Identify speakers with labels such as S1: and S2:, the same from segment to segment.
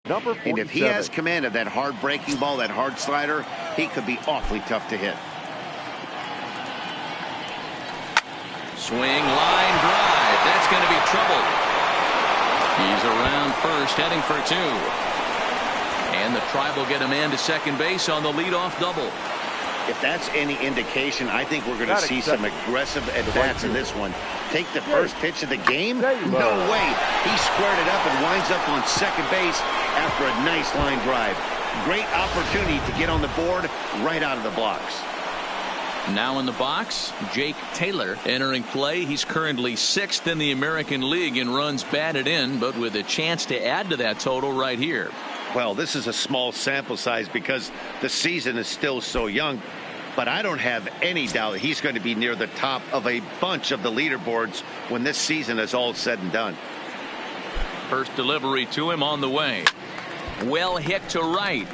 S1: Number 47.
S2: And if he has command of that hard breaking ball, that hard slider, he could be awfully tough to hit.
S3: Swing, line drive. That's going to be trouble. He's around first, heading for two. And the Tribe will get a man to second base on the leadoff double.
S2: If that's any indication, I think we're going to see some aggressive at-bats in this one. Take the first pitch of the game? No way. He squared it up and winds up on second base after a nice line drive. Great opportunity to get on the board right out of the blocks.
S3: Now in the box, Jake Taylor entering play. He's currently 6th in the American League in runs batted in, but with a chance to add to that total right here.
S2: Well, this is a small sample size because the season is still so young, but I don't have any doubt he's going to be near the top of a bunch of the leaderboards when this season is all said and done.
S3: First delivery to him on the way. Well hit to right,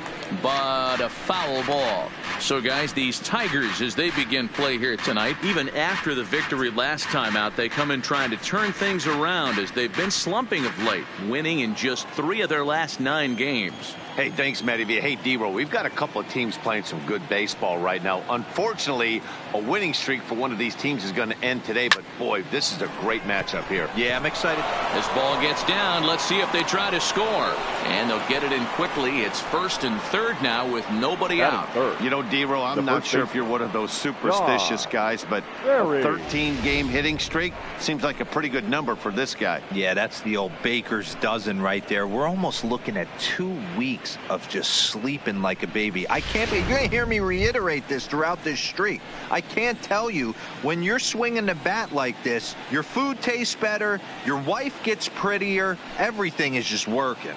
S3: but a foul ball. So guys, these Tigers, as they begin play here tonight, even after the victory last time out, they come in trying to turn things around as they've been slumping of late, winning in just 3 of their last 9 games.
S4: Hey, thanks, Matty. Hey, D-Roll, we've got a couple of teams playing some good baseball right now. Unfortunately, a winning streak for one of these teams is going to end today, but boy, this is a great matchup here.
S5: Yeah, I'm excited.
S3: This ball gets down. Let's see if they try to score. And they'll get it in quickly. It's 1st and 3rd now with nobody out.
S4: You know, D-Roll, I'm not sure if you're one of those superstitious guys, but a 13-game hitting streak seems like a pretty good number for this guy.
S5: Yeah, that's the old baker's dozen right there. We're almost looking at 2 weeks of just sleeping like a baby. You're going to hear me reiterate this throughout this streak. I can't tell you, when you're swinging the bat like this, your food tastes better, your wife gets prettier, everything is just working.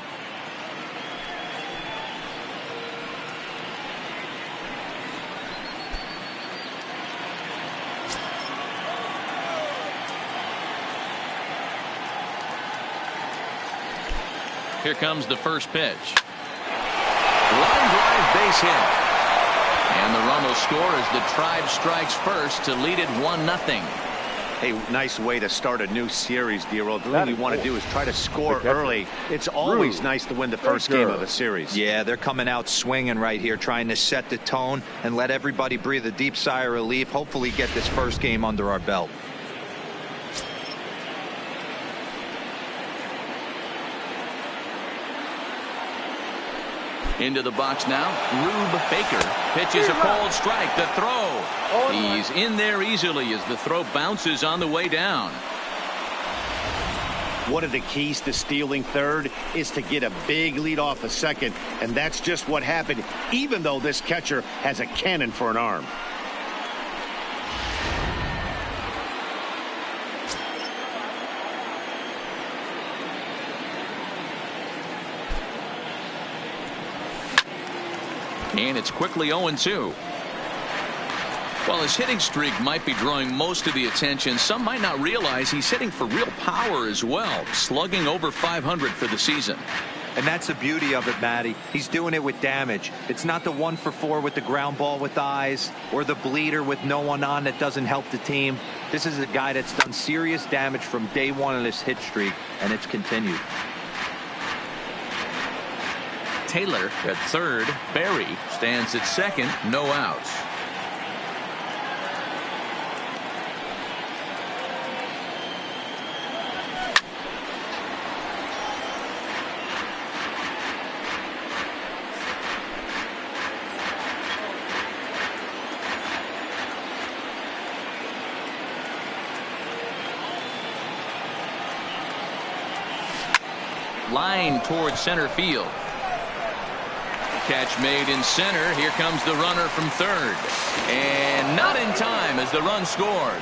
S3: Here comes the first pitch. Line drive, base hit. And the run will score as the Tribe strikes first to lead it 1-0.
S4: Hey, nice way to start a new series, D-Roll. What you want to do is try to score early. It's always nice to win the first game of a series.
S5: Yeah, they're coming out swinging right here, trying to set the tone and let everybody breathe a deep sigh of relief. Hopefully get this first game under our belt.
S3: Into the box now. Rube Baker pitches a cold strike. The throw. He's in there easily as the throw bounces on the way down.
S2: One of the keys to stealing third is to get a big lead off a second, and that's just what happened, even though this catcher has a cannon for an arm.
S3: And it's quickly 0-2. While his hitting streak might be drawing most of the attention, some might not realize he's hitting for real power as well, slugging over 500 for the season.
S5: And that's the beauty of it, Matty. He's doing it with damage. It's not the 1-for-4 with the ground ball with eyes or the bleeder with no one on that doesn't help the team. This is a guy that's done serious damage from day one of this hit streak, and it's continued.
S3: Taylor at third. Barry stands at second. No outs. Line towards center field. Catch made in center. Here comes the runner from third. And not in time as the run scores.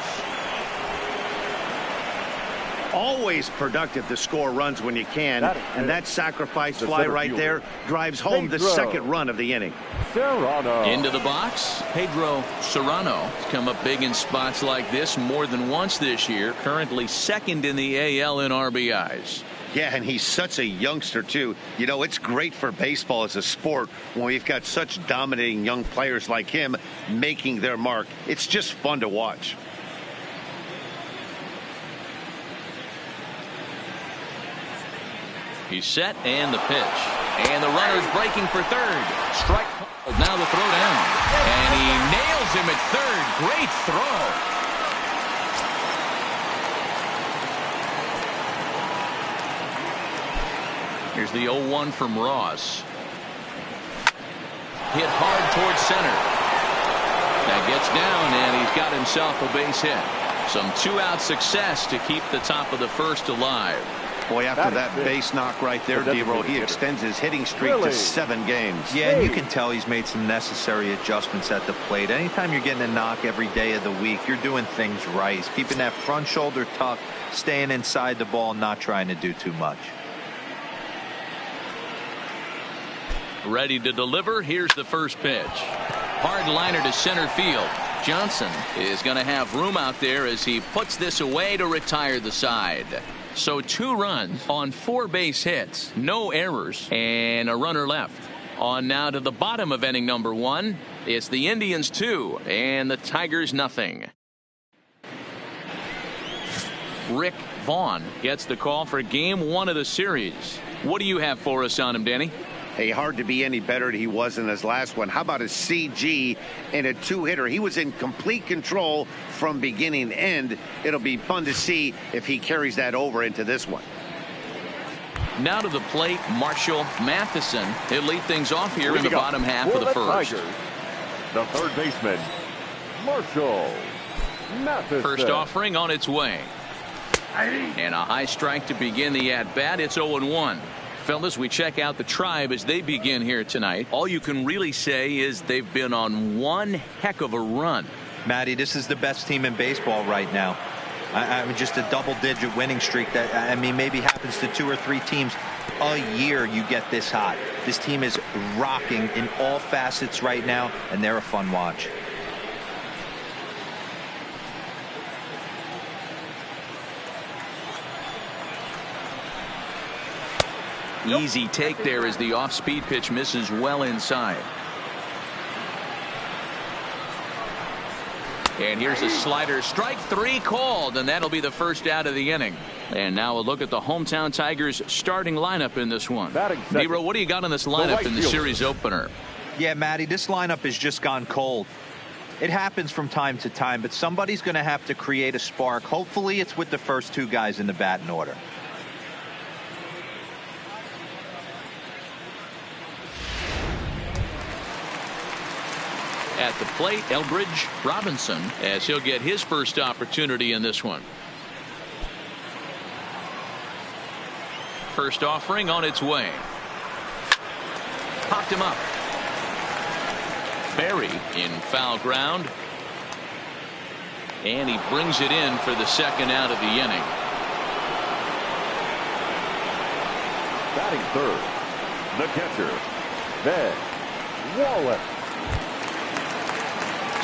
S2: Always productive to score runs when you can, and that sacrifice fly right there drives home the second run of the inning.
S3: Into the box, Pedro Serrano has come up big in spots like this more than once this year. Currently second in the AL in RBIs.
S2: Yeah, and he's such a youngster, too. You know, it's great for baseball as a sport when we've got such dominating young players like him making their mark. It's just fun to watch.
S3: He's set and the pitch. And the runner's breaking for third. Strike. Now the throw down. And he nails him at third. Great throw. Here's the 0-1 from Ross. Hit hard towards center. That gets down, and he's got himself a base hit. Some two-out success to keep the top of the first alive.
S4: Boy, after that base knock right there, D-Row, he extends his hitting streak to 7 games.
S5: Yeah, and you can tell he's made some necessary adjustments at the plate. Anytime you're getting a knock every day of the week, you're doing things right. He's keeping that front shoulder tucked, staying inside the ball, not trying to do too much.
S3: Ready to deliver. Here's the first pitch. Hard liner to center field. Johnson is going to have room out there as he puts this away to retire the side. So 2 runs on 4 base hits, no errors, and a runner left. On now to the bottom of inning number 1. It's the Indians 2 and the Tigers nothing. Rick Vaughn gets the call for game 1 of the series. What do you have for us on him, Danny?
S2: Hey, hard to be any better than he was in his last one. How about his CG and a 2-hitter? He was in complete control from beginning to end. It'll be fun to see if he carries that over into this one.
S3: Now to the plate, Marshall Matheson. He'll lead things off here in the bottom half of the first.
S1: Tigers, the third baseman, Marshall Matheson.
S3: First offering on its way. And a high strike to begin the at-bat. It's 0-1. Fellas, we check out the Tribe as they begin here tonight. All you can really say is they've been on one heck of a run.
S5: Matty, this is the best team in baseball right now. I mean, just a double-digit winning streak that, I mean, maybe happens to 2 or 3 teams a year. You get this hot. This team is rocking in all facets right now, and they're a fun watch.
S3: Easy take there as the off-speed pitch misses well inside. And here's a slider. Strike 3 called, and that'll be the first out of the inning. And now a look at the hometown Tigers starting lineup in this one. Nero, what do you got in this lineup in the series opener?
S5: Yeah, Matty, this lineup has just gone cold. It happens from time to time, but somebody's going to have to create a spark. Hopefully it's with the first 2 guys in the batting order.
S3: At the plate, Elbridge Robinson, as he'll get his first opportunity in this one. First offering on its way. Popped him up. Berry in foul ground. And he brings it in for the second out of the inning.
S1: Batting third, the catcher, Ben Wallace.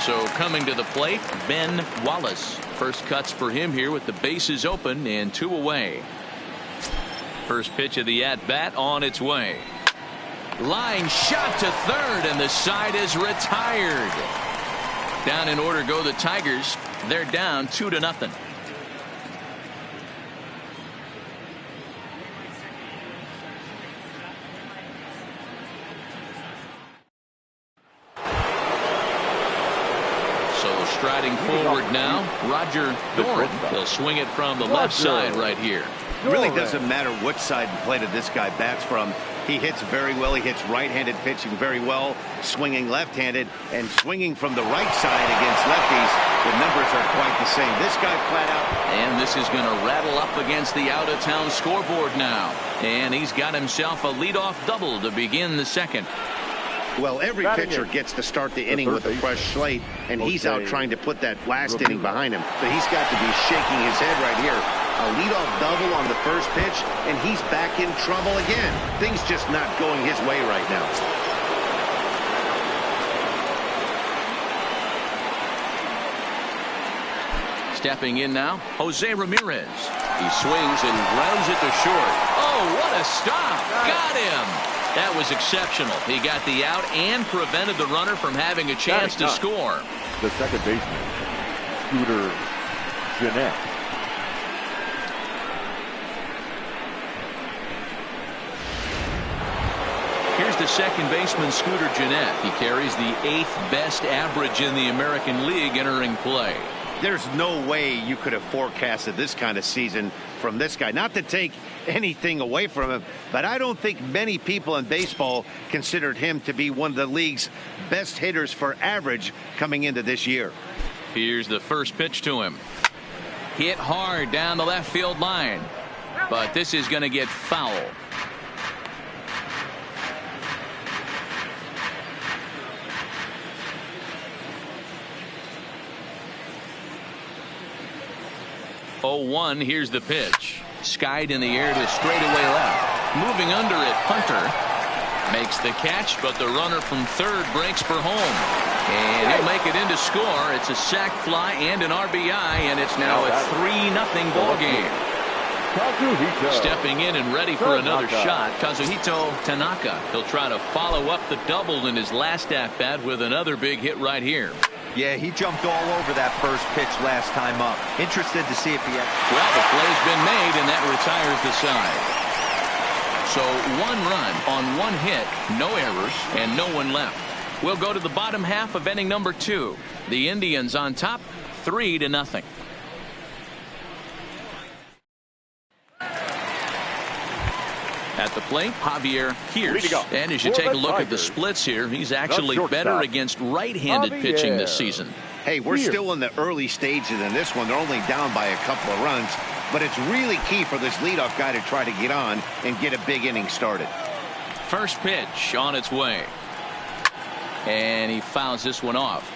S3: So coming to the plate, Ben Wallace. First cuts for him here with the bases open and 2 away. First pitch of the at-bat on its way. Line shot to third, and the side is retired. Down in order go the Tigers. They're down 2-0. Striding forward now, Roger Doran. He'll swing it from the left side right here.
S2: It really doesn't matter which side of the plate this guy bats from. He hits very well. He hits right-handed pitching very well, swinging left-handed, and swinging from the right side against lefties. The numbers are quite the same. This guy flat out.
S3: And this is going to rattle up against the out-of-town scoreboard now. And he's got himself a leadoff double to begin the second.
S2: Well, every pitcher gets to start the inning with a fresh slate, and he's out trying to put that last inning behind him. But he's got to be shaking his head right here. A leadoff double on the first pitch, and he's back in trouble again. Things just not going his way right now.
S3: Stepping in now, Jose Ramirez. He swings and grounds it to short. Oh, what a stop. Got him. That was exceptional. He got the out and prevented the runner from having a chance to score.
S1: The second baseman, Scooter Gennett.
S3: Here's the second baseman, Scooter Gennett. He carries the 8th best average in the American League entering play.
S2: There's no way you could have forecasted this kind of season from this guy. Not to take anything away from him, but I don't think many people in baseball considered him to be one of the league's best hitters for average coming into this year.
S3: Here's the first pitch to him. Hit hard down the left field line, but this is going to get foul. Oh, 1. Here's the pitch. Skied in the air to straightaway left. Moving under it, Hunter makes the catch, but the runner from third breaks for home. And he'll make it in to score. It's a sac fly and an RBI, and it's now a 3-0 ball game. Stepping in and ready for another shot, Kazuhito Tanaka. He'll try to follow up the double in his last at-bat with another big hit right here.
S5: Yeah, he jumped all over that first pitch last time up. Interested to see if he had...
S3: Well, the play's been made, and that retires the side. So 1 run on 1 hit, no errors, and no one left. We'll go to the bottom half of inning number 2. The Indians on top, 3-0. At the plate, Javier Pierce. And as you take a look at the splits here, he's actually better against right-handed pitching this season.
S2: Hey, we're still in the early stages in this one. They're only down by a couple of runs, but it's really key for this leadoff guy to try to get on and get a big inning started.
S3: First pitch on its way. And he fouls this one off.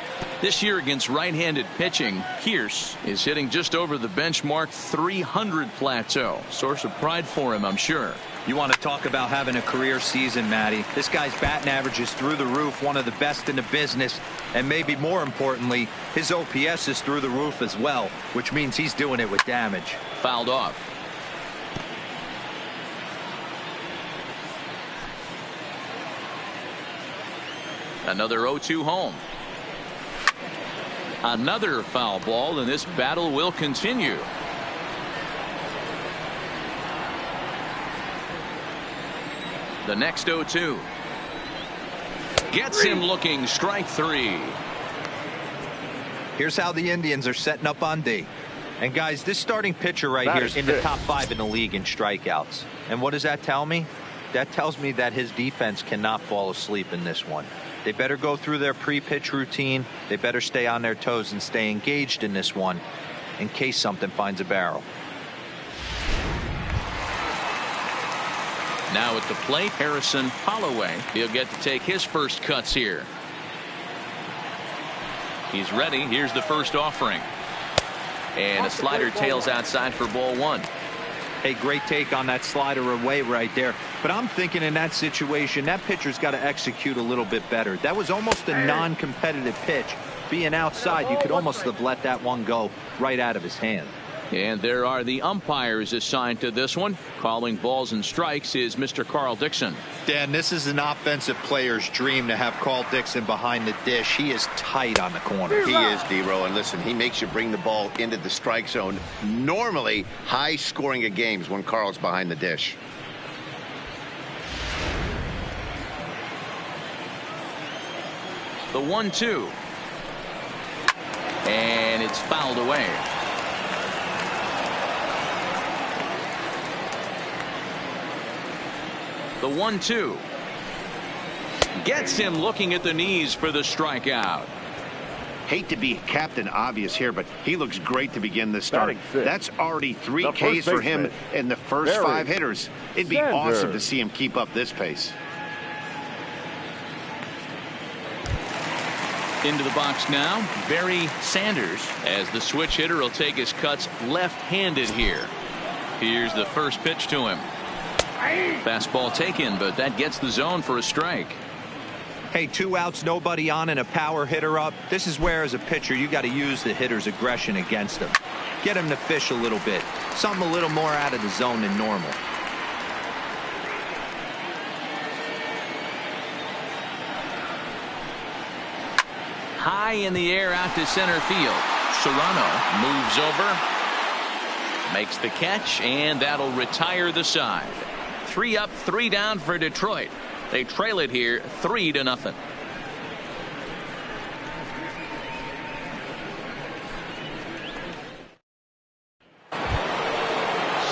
S3: This year against right-handed pitching, Pierce is hitting just over the benchmark 300 plateau. Source of pride for him, I'm sure.
S5: You want to talk about having a career season, Matty. This guy's batting average is through the roof, one of the best in the business, and maybe more importantly, his OPS is through the roof as well, which means he's doing it with damage.
S3: Fouled off. Another 0-2 home. Another foul ball, and this battle will continue. The next 0-2 gets him looking. Strike 3.
S5: Here's how the Indians are setting up on D. And guys, this starting pitcher right here is in the top 5 in the league in strikeouts. And what does that tell me? That tells me that his defense cannot fall asleep in this one. They better go through their pre-pitch routine. They better stay on their toes and stay engaged in this one in case something finds a barrel.
S3: Now at the plate, Harrison Holloway. He'll get to take his first cuts here. He's ready. Here's the first offering. And a slider tails outside for ball 1.
S5: Hey, great take on that slider away right there. But I'm thinking in that situation, that pitcher's got to execute a little bit better. That was almost a non-competitive pitch. Being outside, you could almost have let that one go right out of his hand.
S3: And there are the umpires assigned to this one. Calling balls and strikes is Mr. Carl Dixon.
S5: Dan, this is an offensive player's dream to have Carl Dixon behind the dish. He is tight on the corner.
S2: He is, D-Row, and listen, he makes you bring the ball into the strike zone. Normally, high scoring of games when Carl's behind the dish.
S3: The 1-2. And it's fouled away. The 1-2 gets him looking at the knees for the strikeout.
S2: Hate to be Captain Obvious here, but he looks great to begin this start. That's already 3 Ks for him in the first 5 hitters. It'd be awesome to see him keep up this pace.
S3: Into the box now, Barry Sanders, as the switch hitter will take his cuts left-handed here. Here's the first pitch to him. Fastball taken, but that gets the zone for a strike.
S5: Hey, 2 outs, nobody on, and a power hitter up. This is where, as a pitcher, you got to use the hitter's aggression against him. Get him to fish a little bit. Something a little more out of the zone than normal.
S3: High in the air out to center field. Serrano moves over, makes the catch, and that'll retire the side. 3 up, 3 down for Detroit. They trail it here 3-0.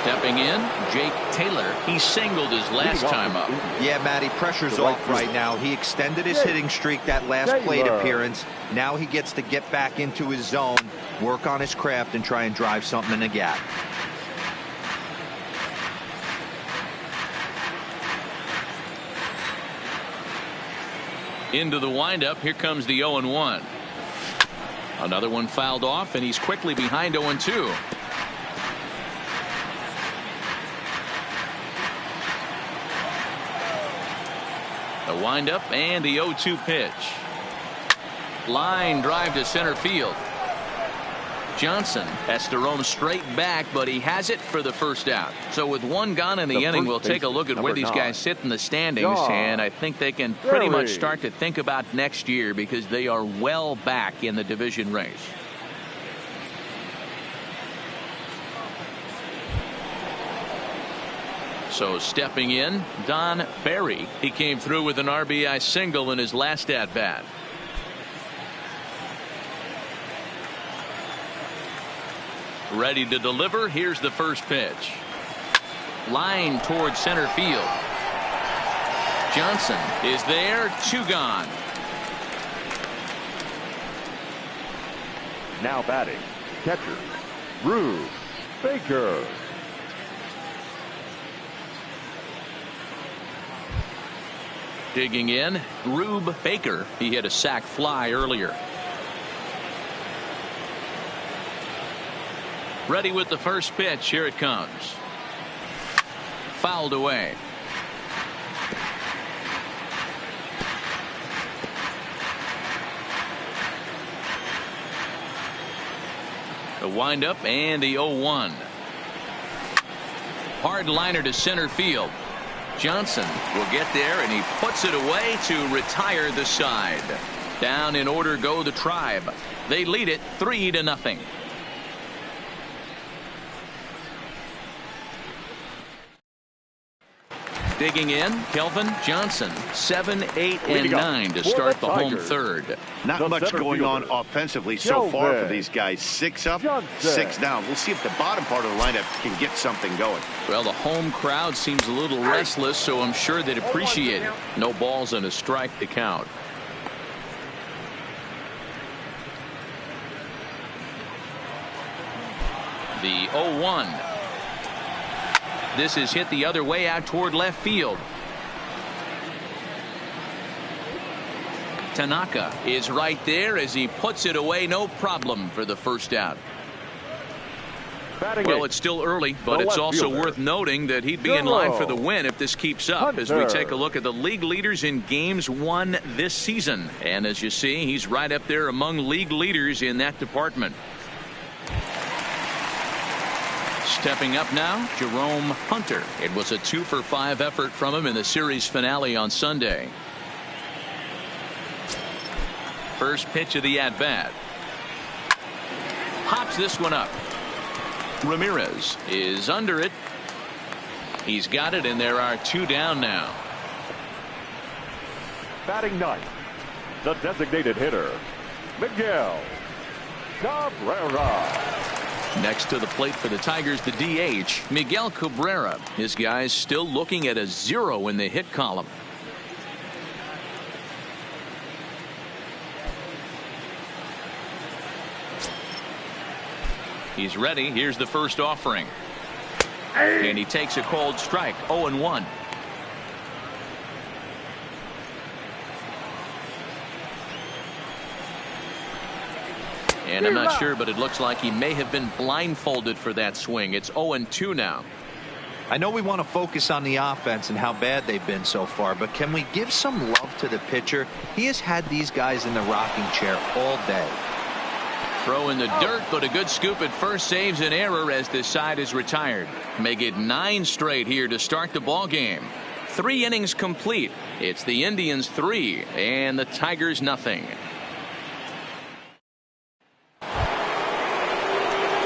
S3: Stepping in, Jake Taylor. He singled his last time up.
S5: Yeah, Matty, pressure's off right now. He extended his hitting streak that last plate appearance. Now he gets to get back into his zone, work on his craft, and try and drive something in the gap.
S3: Into the windup. Here comes the 0-1. Another one fouled off, and he's quickly behind 0-2. The windup and the 0-2 pitch. Line drive to center field. Johnson has to roam straight back, but he has it for the first out. So with one gone in the inning, we'll take a look at where these guys sit in the standings, and I think they can pretty much start to think about next year because they are well back in the division race. So stepping in, Don Barry. He came through with an RBI single in his last at-bat. Ready to deliver. Here's the first pitch. Line towards center field. Johnson is there. 2 gone.
S1: Now batting, catcher, Rube Baker.
S3: Digging in, Rube Baker. He hit a sac fly earlier. Ready with the first pitch. Here it comes. Fouled away. The windup and the 0-1. Hard liner to center field. Johnson will get there, and he puts it away to retire the side. Down in order go the Tribe. They lead it 3-0. Digging in, Kelvin Johnson, 7, 8, and 9 to start the home third.
S2: Not much going on offensively so far for these guys. 6 up, 6 down. We'll see if the bottom part of the lineup can get something going.
S3: Well, the home crowd seems a little restless, so I'm sure they'd appreciate it. No balls and a strike to count. The 0-1. This is hit the other way out toward left field. Tanaka is right there as he puts it away. No problem for the first out. Well, it's still early, but it's also worth noting that he'd be in line for the win if this keeps up as we take a look at the league leaders in games won this season. And as you see, he's right up there among league leaders in that department. Stepping up now, Jerome Hunter. It was a 2-for-5 effort from him in the series finale on Sunday. First pitch of the at-bat. Pops this one up. Ramirez is under it. He's got it, and there are 2 down now.
S1: Batting ninth, the designated hitter, Miguel Cabrera.
S3: Next to the plate for the Tigers, the DH, Miguel Cabrera. His guys still looking at a 0 in the hit column. He's ready. Here's the first offering. And he takes a cold strike. 0-1. And I'm not sure, but it looks like he may have been blindfolded for that swing. It's 0-2 now.
S5: I know we want to focus on the offense and how bad they've been so far, but can we give some love to the pitcher? He has had these guys in the rocking chair all day.
S3: Throw in the dirt, but a good scoop at first saves an error as this side is retired. Make it 9 straight here to start the ball game. 3 innings complete. It's the Indians 3 and the Tigers nothing.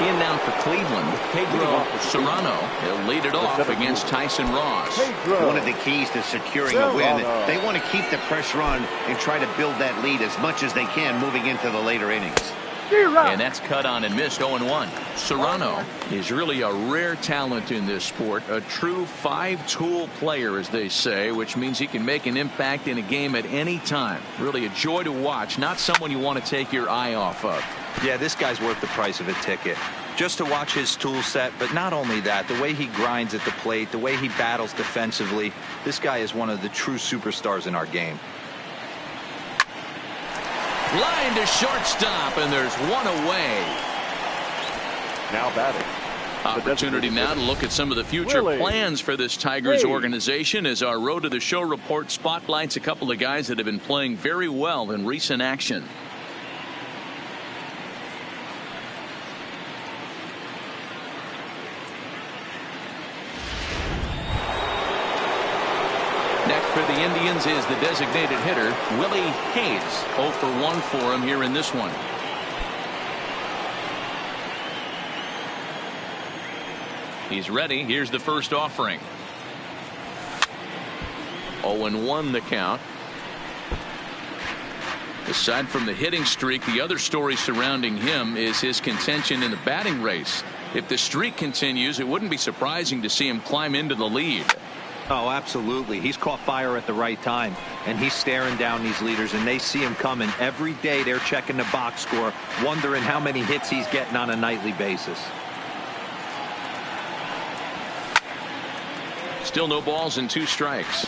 S3: In now for Cleveland, Pedro Serrano. He'll lead it off against Tyson Ross.
S2: One of the keys to securing a win, they want to keep the pressure on and try to build that lead as much as they can moving into the later innings.
S3: And that's cut on and missed 0-1. Serrano is really a rare talent in this sport. A true five-tool player, as they say, which means he can make an impact in a game at any time. Really a joy to watch. Not someone you want to take your eye off of.
S5: Yeah, this guy's worth the price of a ticket. Just to watch his tool set, but not only that, the way he grinds at the plate, the way he battles defensively, this guy is one of the true superstars in our game.
S3: Line to shortstop, and there's one away.
S1: Now batting.
S3: Opportunity now to look at some of the future plans for this Tigers organization as our Road to the Show report spotlights a couple of guys that have been playing very well in recent action. Next for the Indians is the designated hitter, Willie Hayes. 0 for 1 for him here in this one. He's ready. Here's the first offering. 0-1 the count. Aside from the hitting streak, the other story surrounding him is his contention in the batting race. If the streak continues, it wouldn't be surprising to see him climb into the lead.
S5: Oh, absolutely. He's caught fire at the right time, and he's staring down these leaders, and they see him coming. Every day they're checking the box score, wondering how many hits he's getting on a nightly basis.
S3: Still no balls and 2 strikes.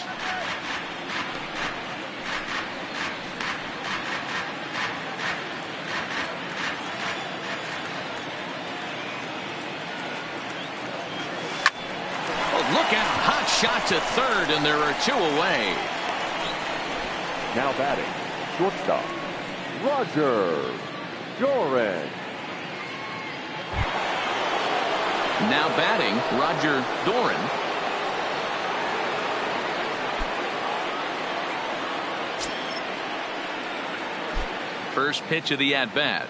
S3: Look out, hot shot to third, and there are 2 away.
S1: Now batting, shortstop, Roger Doran.
S3: Now batting, Roger Doran. First pitch of the at-bat.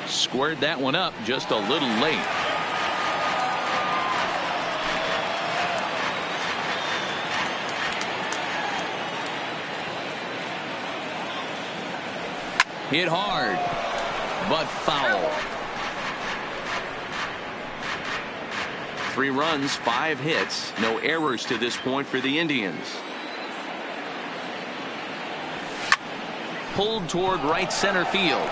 S3: Squared that one up just a little late. Hit hard, but foul. 3 runs, 5 hits, no errors to this point for the Indians. Pulled toward right center field.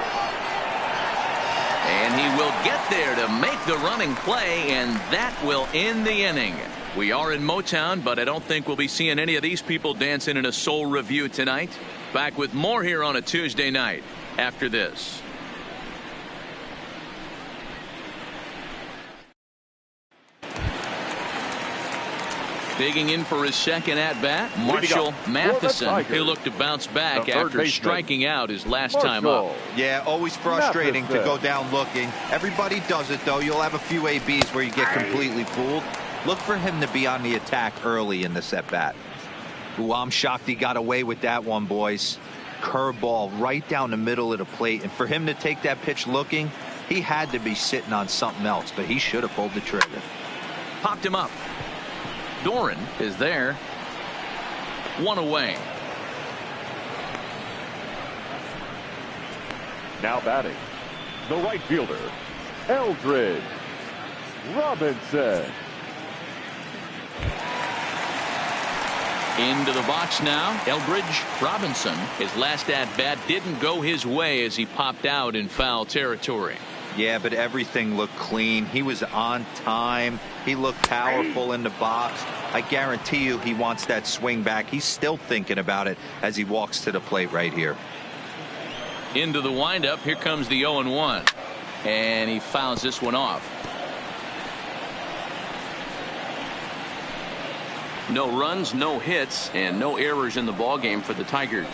S3: And he will get there to make the running play, and that will end the inning. We are in Motown, but I don't think we'll be seeing any of these people dancing in a soul review tonight. Back with more here on a Tuesday night after this. Digging in for his second at-bat, Marshall Matheson. He'll look to bounce back after striking out his last time up.
S5: Yeah, always frustrating to go down looking. Everybody does it, though. You'll have a few ABs where you get completely fooled. Look for him to be on the attack early in this at-bat. Ooh, I'm shocked he got away with that one, boys. Curveball right down the middle of the plate, and for him to take that pitch looking, he had to be sitting on something else, but he should have pulled the trigger.
S3: Popped him up. Doran is there. 1 away.
S1: Now batting, the right fielder, Eldridge Robinson.
S3: Into the box now, Eldridge Robinson. His last at-bat didn't go his way as he popped out in foul territory.
S5: Yeah, but everything looked clean. He was on time. He looked powerful in the box. I guarantee you he wants that swing back. He's still thinking about it as he walks to the plate right here.
S3: Into the windup. Here comes the 0-1. And he fouls this one off. No runs, no hits, and no errors in the ballgame for the Tigers.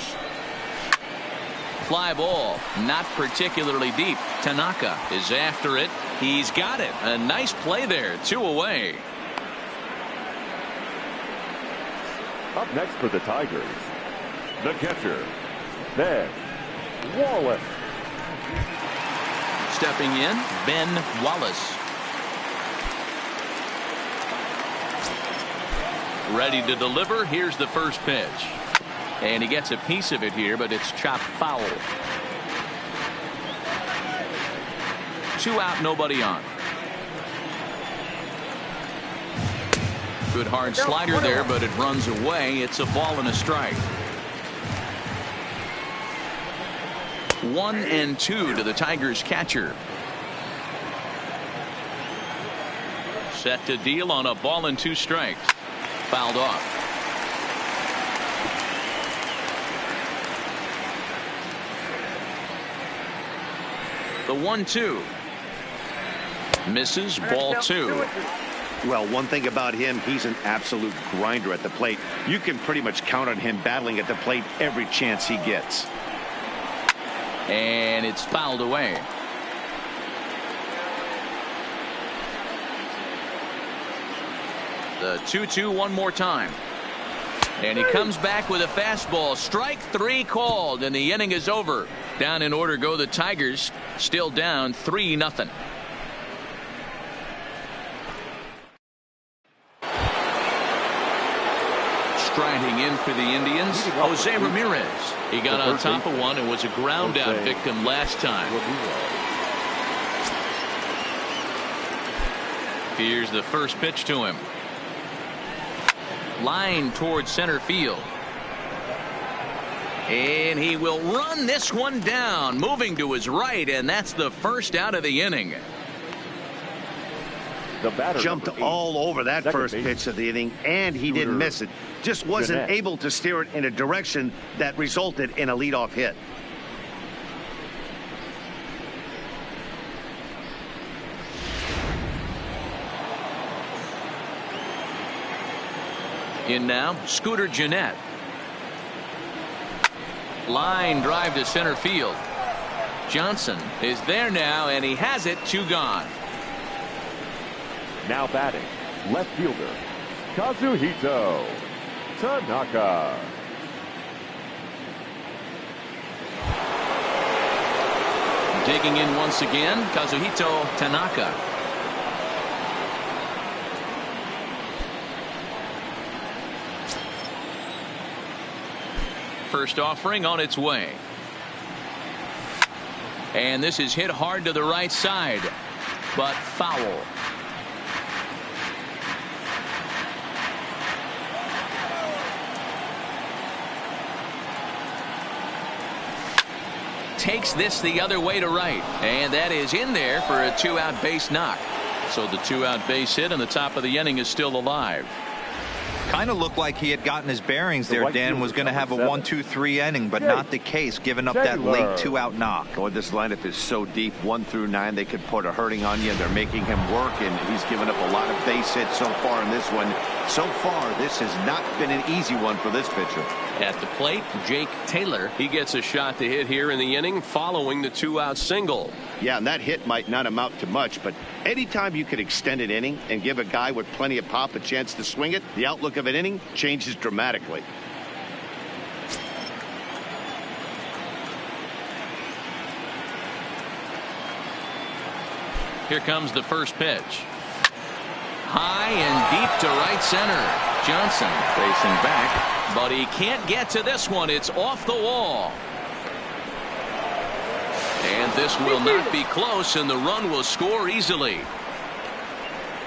S3: Fly ball, not particularly deep. Tanaka is after it. He's got it. A nice play there. 2 away.
S1: Up next for the Tigers, the catcher, Ben Wallace.
S3: Stepping in, Ben Wallace. Ready to deliver. Here's the first pitch. And he gets a piece of it here, but it's chopped foul. 2 out, nobody on. Good hard slider there, but it runs away. It's a ball and a strike. 1-2 to the Tigers catcher. Set to deal on a ball and 2 strikes. Fouled off. The 1-2. Misses, ball 2.
S2: Well, one thing about him, he's an absolute grinder at the plate. You can pretty much count on him battling at the plate every chance he gets.
S3: And it's fouled away. The 2-2 one more time. And he comes back with a fastball. Strike 3 called, and the inning is over. Down in order go the Tigers, still down 3-0. Striding in for the Indians, Jose Ramirez. He got on top of one and was a ground out victim last time. Here's the first pitch to him. Line towards center field. And he will run this one down, moving to his right, and that's the first out of the inning.
S1: The batter
S2: jumped all over that first pitch of the inning, and he didn't miss it. Just wasn't able to steer it in a direction that resulted in a leadoff hit.
S3: In now, Scooter Gennett. Line drive to center field. Johnson is there now, and he has it. 2 gone.
S1: Now batting, left fielder, Kazuhito Tanaka.
S3: Digging in once again, Kazuhito Tanaka. First offering on its way. And this is hit hard to the right side, but foul. Takes this the other way to right, and that is in there for a 2-out base knock. So the 2-out base hit, and the top of the inning is still alive.
S5: Kind of looked like he had gotten his bearings there, Dan. Was going to have a 1-2-3 inning, but not the case, giving up that late 2-out knock.
S4: Oh, this lineup is so deep, 1 through 9. They could put a hurting on you, and they're making him work, and he's given up a lot of base hits so far in this one. So far, this has not been an easy one for this pitcher.
S3: At the plate, Jake Taylor.
S6: He gets a shot to hit here in the inning following the 2-out single.
S2: Yeah, and that hit might not amount to much, but anytime you could extend an inning and give a guy with plenty of pop a chance to swing it, the outlook of an inning changes dramatically.
S3: Here comes the first pitch. High and deep to right center. Johnson facing back, but he can't get to this one. It's off the wall. And this will not be close, and the run will score easily.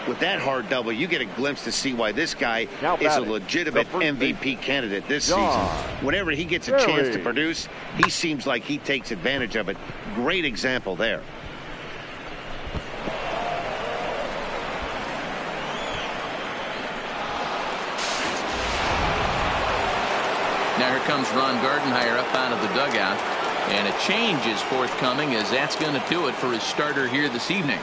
S2: With that hard double, you get a glimpse to see why this guy is a legitimate MVP candidate this season. Whenever he gets a chance to produce, he seems like he takes advantage of it. Great example there.
S3: Now here comes Ron Gardenhire up out of the dugout, and a change is forthcoming, as that's going to do it for his starter here this evening.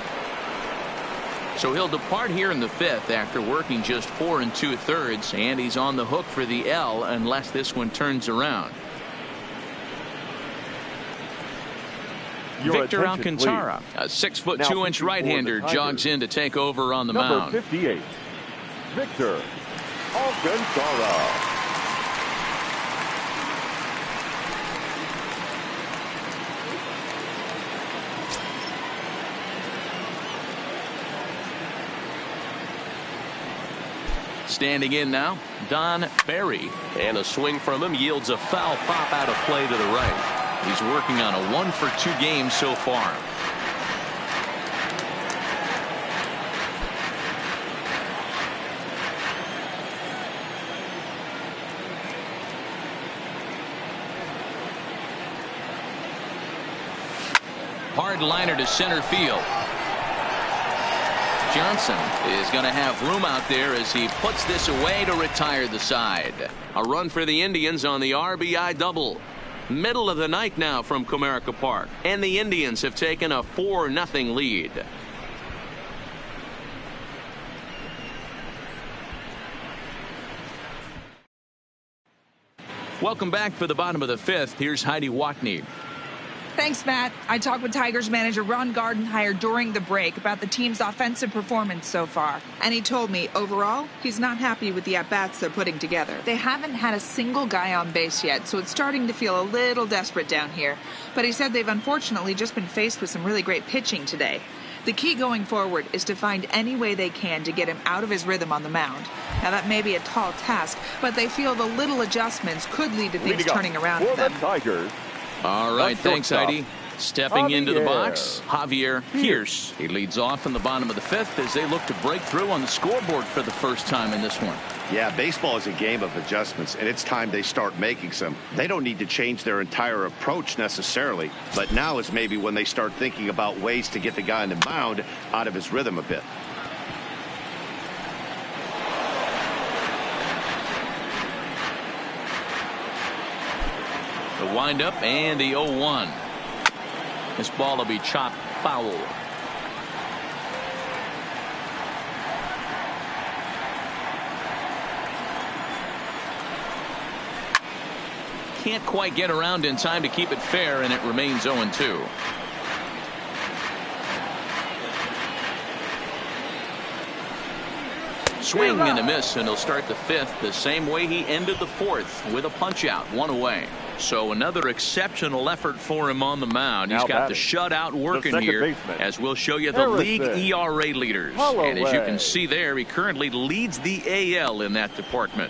S3: So he'll depart here in the 5th after working just 4 2/3, and he's on the hook for the L unless this one turns around. Victor Alcantara, a 6'2" right-hander, jogs in to take over on the mound.
S1: Number 58, Victor Alcantara.
S3: Standing in now, Don Barry.
S6: And a swing from him yields a foul pop out of play to the right.
S3: He's working on a 1-for-2 game so far. Hard liner to center field. Johnson is going to have room out there as he puts this away to retire the side. A run for the Indians on the RBI double. Middle of the night now from Comerica Park, and the Indians have taken a 4-0 lead. Welcome back for the bottom of the 5th. Here's Heidi Watney.
S7: Thanks, Matt. I talked with Tigers manager Ron Gardenhire during the break about the team's offensive performance so far. And he told me, overall, he's not happy with the at-bats they're putting together. They haven't had a single guy on base yet, so it's starting to feel a little desperate down here. But he said they've unfortunately just been faced with some really great pitching today. The key going forward is to find any way they can to get him out of his rhythm on the mound. Now, that may be a tall task, but they feel the little adjustments could lead to things turning around for them.
S1: Tigers.
S3: All right, thanks, Heidi. Stepping into the box, Javier Pierce. He leads off in the bottom of the 5th as they look to break through on the scoreboard for the first time in this one.
S2: Yeah, baseball is a game of adjustments, and it's time they start making some. They don't need to change their entire approach necessarily, but now is maybe when they start thinking about ways to get the guy on the mound out of his rhythm a bit.
S3: The windup and the 0-1. This ball will be chopped foul. Can't quite get around in time to keep it fair, and it remains 0-2. Swing and a miss, and he'll start the 5th the same way he ended the 4th with a punch out, 1 away. So another exceptional effort for him on the mound. He's got the shutout working here, as we'll show you the league ERA leaders. And as you can see there, he currently leads the AL in that department.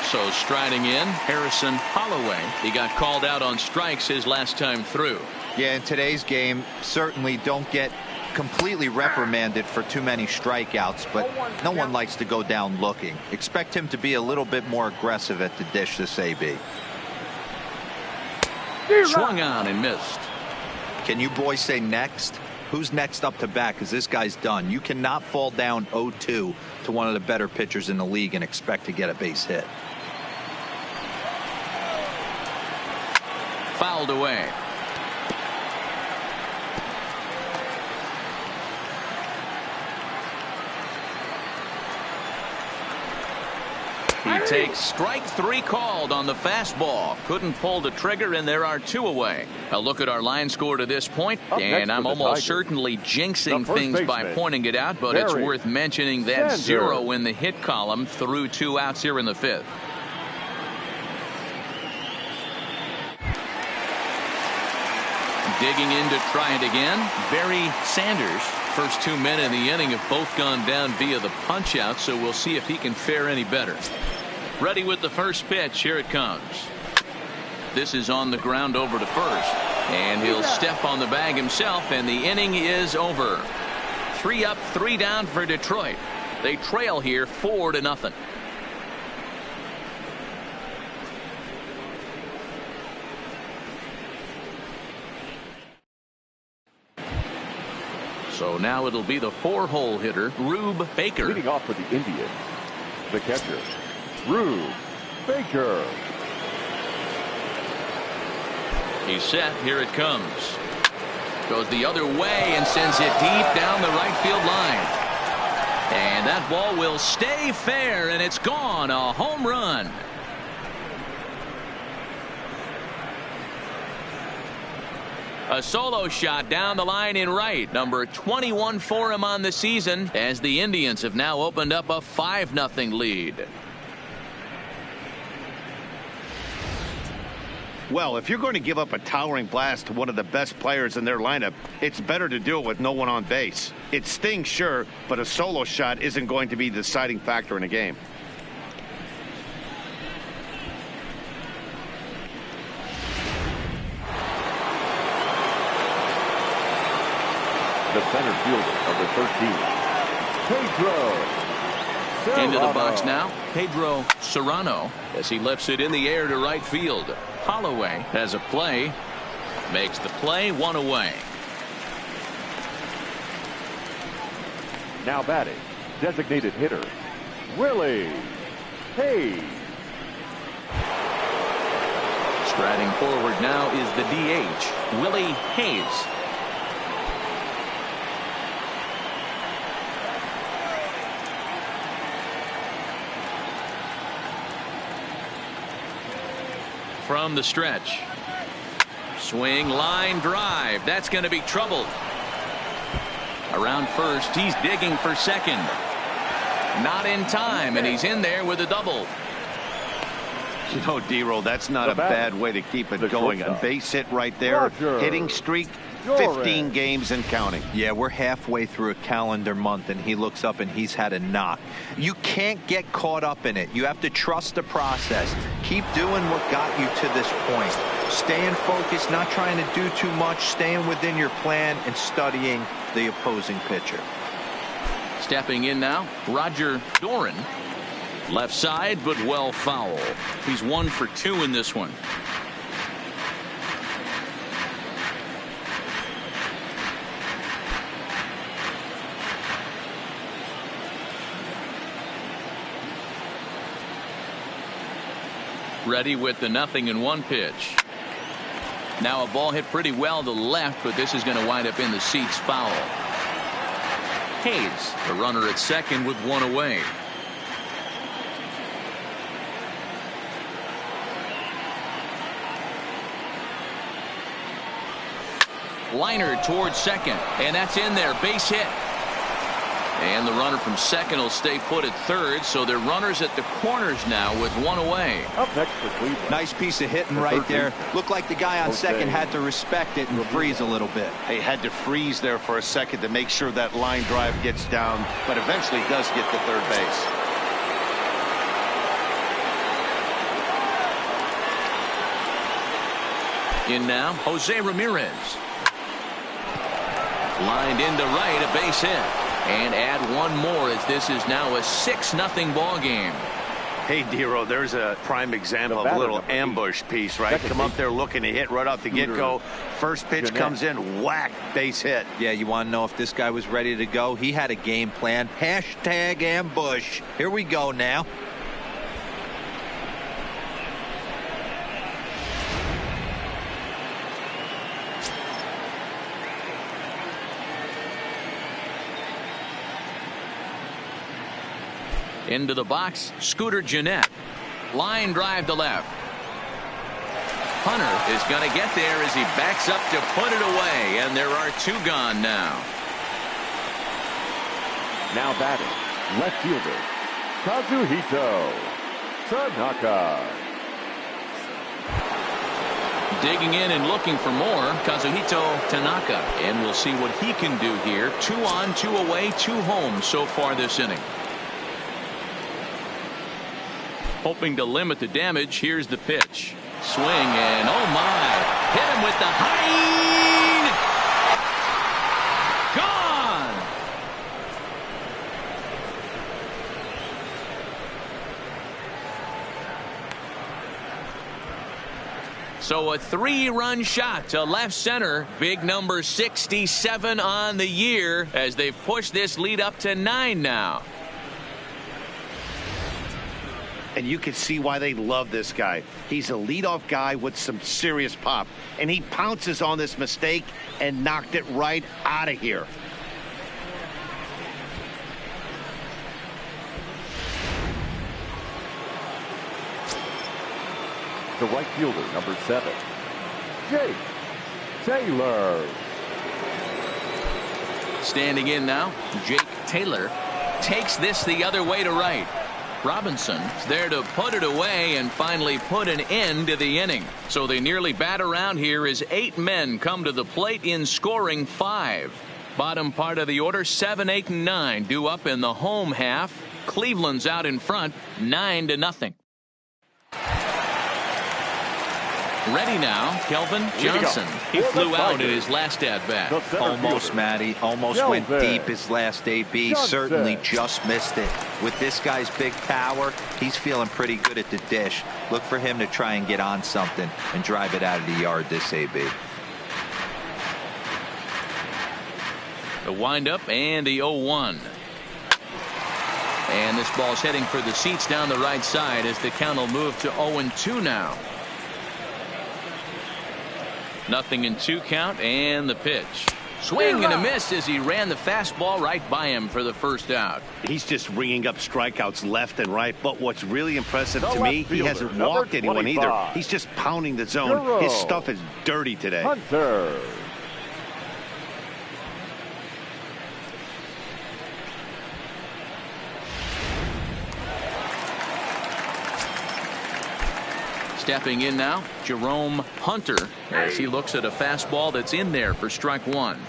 S3: So striding in, Harrison Holloway. He got called out on strikes his last time through.
S5: Yeah, in today's game, certainly don't get completely reprimanded for too many strikeouts, but no one likes to go down looking. Expect him to be a little bit more aggressive at the dish this AB.
S3: Swung on and missed.
S5: Can you boys say next? Who's next up to bat? Because this guy's done. You cannot fall down 0-2 to one of the better pitchers in the league and expect to get a base hit.
S3: Fouled away. He takes strike 3 called on the fastball. Couldn't pull the trigger, and there are 2 away. A look at our line score to this point, and I'm almost certainly jinxing things by pointing it out, but it's worth mentioning that 0 in the hit column through 2 outs here in the 5th. Digging in to try it again, Barry Sanders. First 2 men in the inning have both gone down via the punch out, so we'll see if he can fare any better. Ready with the first pitch. Here it comes. This is on the ground over to first, and he'll step on the bag himself, and the inning is over. 3 up, 3 down for Detroit. They trail here 4-0. So now it'll be the 4-hole hitter, Rube Baker.
S1: Leading off for the Indians, the catcher, Rube Baker.
S3: He's set. Here it comes. Goes the other way and sends it deep down the right field line. And that ball will stay fair, and it's gone. A home run. A solo shot down the line in right. Number 21 for him on the season, as the Indians have now opened up a 5-0 lead.
S2: Well, if you're going to give up a towering blast to one of the best players in their lineup, it's better to do it with no one on base. It stings, sure, but a solo shot isn't going to be the deciding factor in a game.
S1: The center fielder, number 13, Pedro.
S3: Into the box now, Pedro Serrano, as he lifts it in the air to right field. Holloway has a play, makes the play, one away.
S1: Now batting, designated hitter, Willie Hayes.
S3: Striding forward now is the DH, Willie Hayes. From the stretch. Swing, line drive. That's going to be trouble. Around first, he's digging for second. Not in time, and he's in there with a double.
S4: You know, D-Roll, that's not a bad way to keep it going. A base hit right there. Hitting streak, 15 games and counting.
S5: Yeah, we're halfway through a calendar month, and he looks up and he's had a knock. You can't get caught up in it. You have to trust the process. Keep doing what got you to this point. Staying focused, not trying to do too much, staying within your plan, and studying the opposing pitcher.
S3: Stepping in now, Roger Doran. Left side, but well foul. He's 1 for 2 in this one. Ready with the 0-1 pitch. Now a ball hit pretty well to left, but this is going to wind up in the seats foul. Hayes, the runner at second with 1 away. Liner towards second, and that's in there, base hit. And the runner from second will stay put at third, so they're runners at the corners now with 1 away.
S1: Up next for Cleveland.
S5: Nice piece of hitting right there. Looked like the guy on second had to respect it and freeze a little bit.
S2: He had to freeze there for a second to make sure that line drive gets down, but eventually does get to third base.
S3: In now, Jose Ramirez. Lined into right, a base hit. And add 1 more as this is now a 6-0 ball game.
S2: Hey, Dero, there's a prime example of a little ambush piece, right? Come up there looking to hit right off the get-go. First pitch comes in, whack, base hit.
S5: Yeah, you want to know if this guy was ready to go? He had a game plan. Hashtag ambush. Here we go now.
S3: Into the box, Scooter Gennett. Line drive to left. Hunter is going to get there as he backs up to put it away, and there are 2 gone now.
S1: Now batting, left fielder, Kazuhito Tanaka.
S3: Digging in and looking for more, Kazuhito Tanaka. And we'll see what he can do here. 2 on, 2 away, 2 home so far this inning. Hoping to limit the damage. Here's the pitch. Swing and oh my. Hit him with the high. Gone. So a 3-run shot to left center. Big number 67 on the year as they've pushed this lead up to 9 now.
S2: And you can see why they love this guy. He's a leadoff guy with some serious pop. And he pounces on this mistake and knocked it right out of here.
S1: The right fielder, number 7, Jake Taylor.
S3: Standing in now, Jake Taylor takes this the other way to right. Robinson's there to put it away and finally put an end to the inning. So they nearly bat around here as 8 men come to the plate in scoring 5. Bottom part of the order, 7, 8, and 9 due up in the home half. Cleveland's out in front, 9-0. Ready now, Kelvin Johnson. He flew out in his last at-bat.
S5: Almost, Matty. Almost went deep his last AB. Certainly just missed it. With this guy's big power, he's feeling pretty good at the dish. Look for him to try and get on something and drive it out of the yard this AB.
S3: The windup and the 0-1. And this ball's heading for the seats down the right side as the count will move to 0-2 now. 0-2 count, and the pitch. Swing and a miss as he ran the fastball right by him for the first out.
S2: He's just ringing up strikeouts left and right, but what's really impressive to me, he hasn't walked anyone either. He's just pounding the zone. His stuff is dirty today.
S1: Hunter.
S3: Stepping in now, Jerome Hunter, as he looks at a fastball that's in there for strike 1.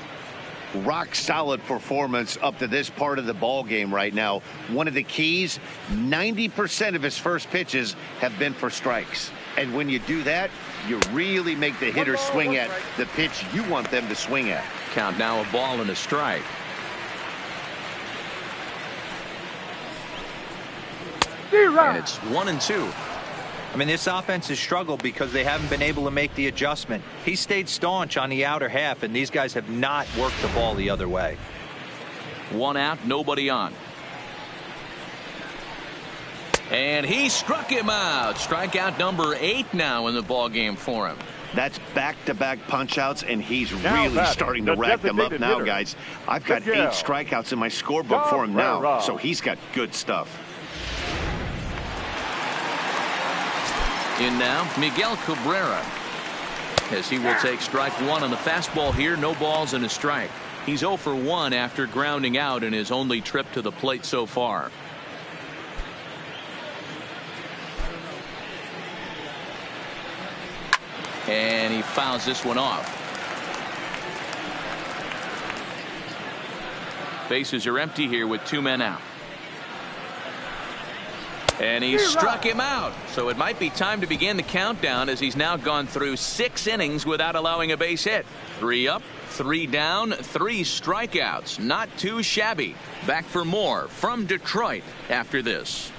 S2: Rock solid performance up to this part of the ball game right now. One of the keys, 90% of his first pitches have been for strikes. And when you do that, you really make the hitter swing at the pitch you want them to swing at.
S3: Count now, a ball and a strike. And it's 1-2.
S5: I mean, this offense has struggled because they haven't been able to make the adjustment. He stayed staunch on the outer half, and these guys have not worked the ball the other way.
S3: 1 out, nobody on. And he struck him out. Strikeout number 8 now in the ball game for him.
S2: That's back-to-back punch-outs, and he's really starting to rack them up now, guys. I've got 8 strikeouts in my scorebook for him now, so he's got good stuff.
S3: In now, Miguel Cabrera, as he will take strike 1 on the fastball here. No balls and a strike. He's 0 for 1 after grounding out in his only trip to the plate so far. And he fouls this one off. Bases are empty here with 2 men out. And he struck him out. So it might be time to begin the countdown, as he's now gone through 6 innings without allowing a base hit. 3 up, 3 down, 3 strikeouts. Not too shabby. Back for more from Detroit after this.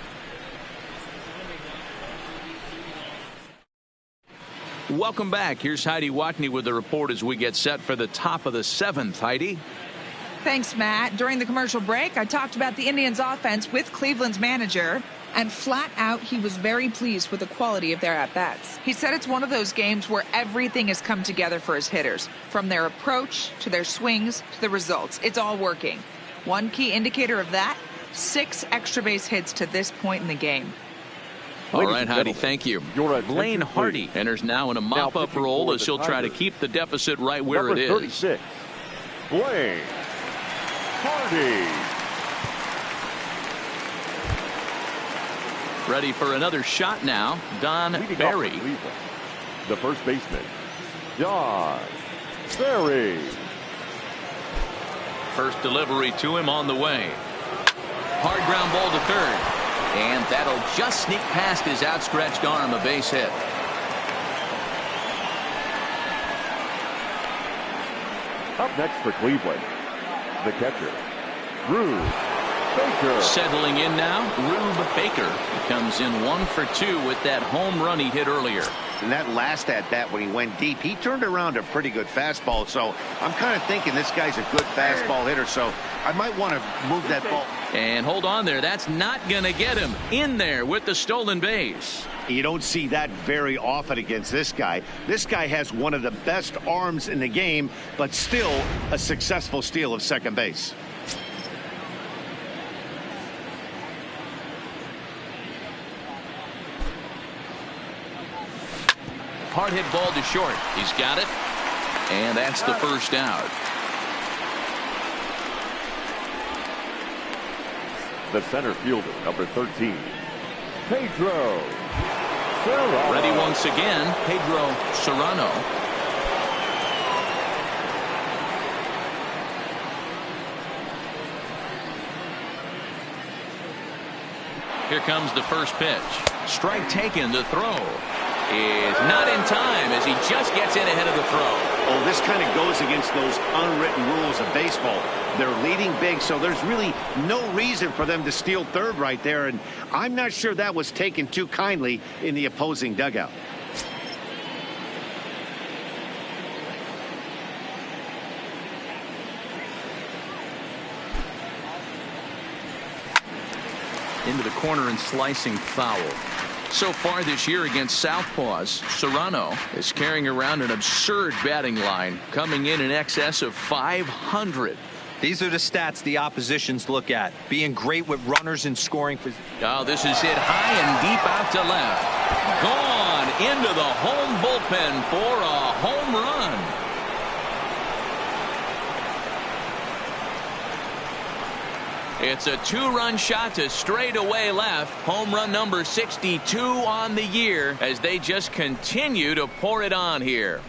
S3: Welcome back. Here's Heidi Watney with the report as we get set for the top of the 7th. Heidi.
S7: Thanks, Matt. During the commercial break, I talked about the Indians' offense with Cleveland's manager, and flat out, he was very pleased with the quality of their at-bats. He said it's one of those games where everything has come together for his hitters, from their approach to their swings to the results. It's all working. One key indicator of that, 6 extra base hits to this point in the game.
S3: All right, Heidi, thank you. Blaine Hardy enters now in a mop-up role as he'll try to keep the deficit right where it is.
S1: 36, Blaine Hardy.
S3: Ready for another shot now, Don Barry.
S1: The first baseman, Don Barry.
S3: First delivery to him on the way. Hard ground ball to third. And that'll just sneak past his outstretched arm, a base hit.
S1: Up next for Cleveland, the catcher, Rube Baker.
S3: Settling in now, Rube Baker comes in 1 for 2 with that home run he hit earlier.
S2: And that last at-bat when he went deep, he turned around a pretty good fastball. So I'm kind of thinking this guy's a good fastball hitter, so I might want to move that ball.
S3: And hold on there. That's not going to get him in there with the stolen base.
S2: You don't see that very often against this guy. This guy has one of the best arms in the game, but still a successful steal of second base.
S3: Hard hit ball to short. He's got it. And that's the first out.
S1: The center fielder, number 13, Pedro Serrano.
S3: Ready once again, Pedro Serrano. Here comes the first pitch. Strike taken. The throw is not in time as he just gets in ahead of the throw.
S2: Oh, this kind of goes against those unwritten rules of baseball. They're leading big, so there's really no reason for them to steal third right there, and I'm not sure that was taken too kindly in the opposing dugout.
S3: Into the corner and slicing foul. So far this year against Southpaws, Serrano is carrying around an absurd batting line, coming in excess of 500.
S5: These are the stats the oppositions look at. Being great with runners in scoring position.
S3: Oh, this is hit high and deep out to left. Gone into the home bullpen for a home run. It's a two-run shot to straightaway left. Home run number 62 on the year as they just continue to pour it on here.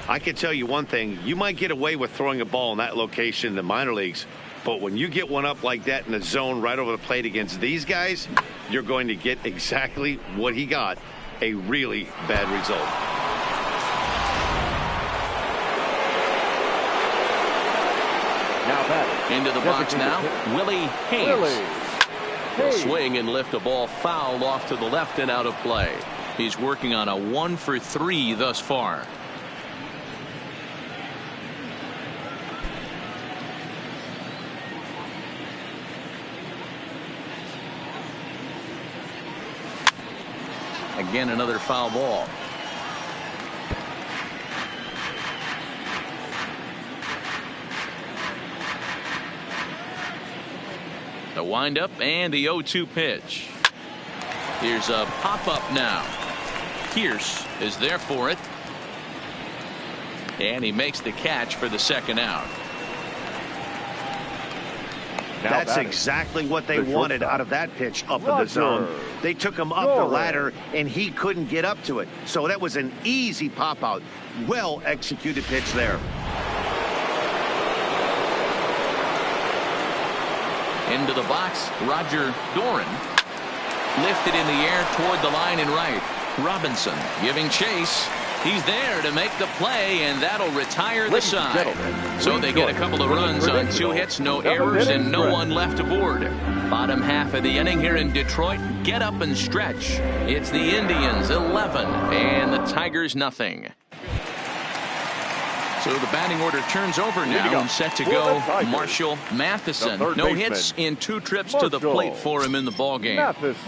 S2: I can tell you one thing. You might get away with throwing a ball in that location in the minor leagues, but when you get one up like that in the zone right over the plate against these guys, you're going to get exactly what he got, a really bad result.
S1: Now back.
S3: Into the box now, Willie Hayes.
S1: Hayes.
S3: Swing and lift a ball foul off to the left and out of play. He's working on a 1-for-3 thus far. Again, another foul ball. The windup and the 0-2 pitch. Here's a pop-up now. Pierce is there for it. And he makes the catch for the second out.
S2: That's exactly what they wanted out of that pitch up in the zone. They took him up the ladder, and he couldn't get up to it. So that was an easy pop-out. Well-executed pitch there.
S3: Into the box, Roger Doran. Lifted in the air toward the line and right. Robinson giving chase. He's there to make the play, and that'll retire the side. So they get a couple of runs on 2 hits, no errors, and no one left aboard. Bottom half of the inning here in Detroit. Get up and stretch. It's the Indians 11 and the Tigers nothing. So the batting order turns over now and set to go Marshall Matheson. No hits in 2 trips to the plate for him in the ball game.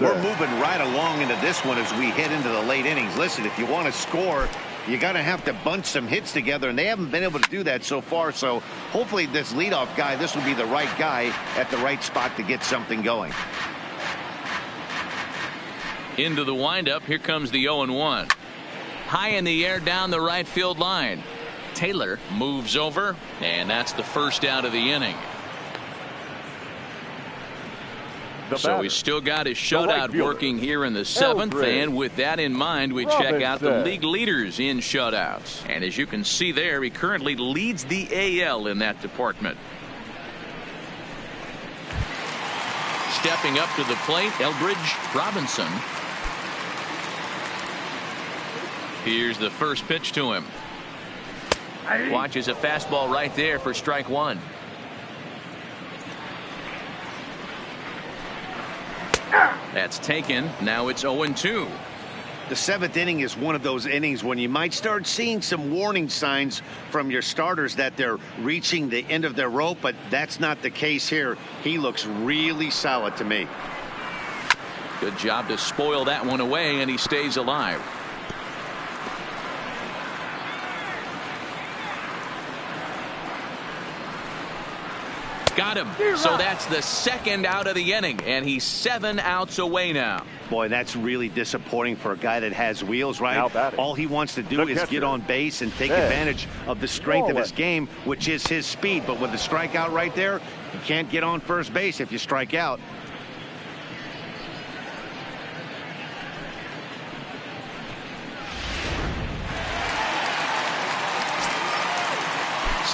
S2: We're moving right along into this one as we head into the late innings. Listen, if you want to score, you got to have to bunch some hits together, and they haven't been able to do that so far. So hopefully this leadoff guy, this will be the right guy at the right spot to get something going.
S3: Into the windup. Here comes the 0-1. High in the air down the right field line. Taylor moves over, and that's the first out of the inning. So he's still got his shutout working here in the 7th, and with that in mind, we check out the league leaders in shutouts. And as you can see there, he currently leads the AL in that department. Stepping up to the plate, Eldridge Robinson. Here's the first pitch to him. Watches a fastball right there for strike 1. That's taken. Now it's 0-2.
S2: The 7th inning is one of those innings when you might start seeing some warning signs from your starters that they're reaching the end of their rope, but that's not the case here. He looks really solid to me.
S3: Good job to spoil that one away, and he stays alive. Got him. So that's the 2nd out of the inning, and he's 7 outs away now.
S2: Boy, that's really disappointing for a guy that has wheels, right? All he wants to do is get on base and take advantage of the strength of his game, which is his speed. But with the strikeout right there, you can't get on first base if you strike out.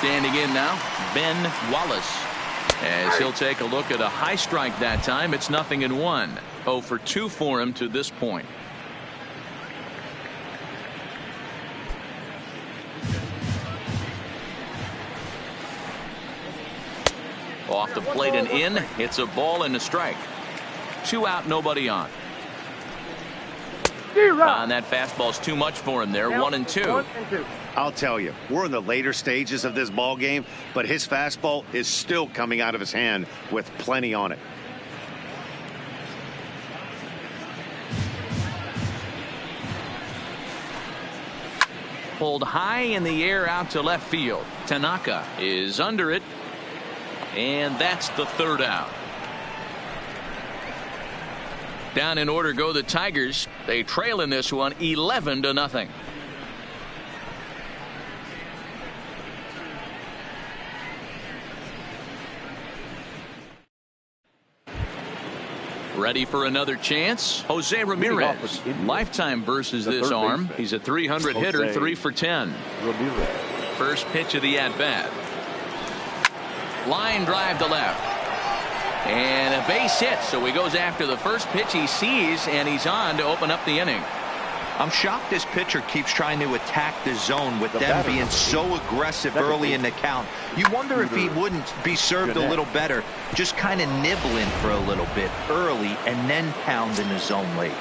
S3: Standing in now, Ben Wallace. As he'll take a look at a high strike that time. It's 0-1. 0 for 2 for him to this point. Off the plate and in. It's a ball and a strike. 2 out, nobody on. And that fastball's too much for him there. 1-2.
S2: I'll tell you, we're in the later stages of this ball game, but his fastball is still coming out of his hand with plenty on it.
S3: Pulled high in the air out to left field. Tanaka is under it. And that's the 3rd out. Down in order go the Tigers. They trail in this one 11-0. Ready for another chance? Jose Ramirez. Lifetime versus this arm. He's a 300 hitter, 3 for 10. First pitch of the at-bat. Line drive to left. And a base hit, so he goes after the first pitch he sees, and he's on to open up the inning.
S5: I'm shocked this pitcher keeps trying to attack the zone with them being so aggressive early in the count. You wonder if he wouldn't be served a little better, just kind of nibbling for a little bit early and then pound in the zone late.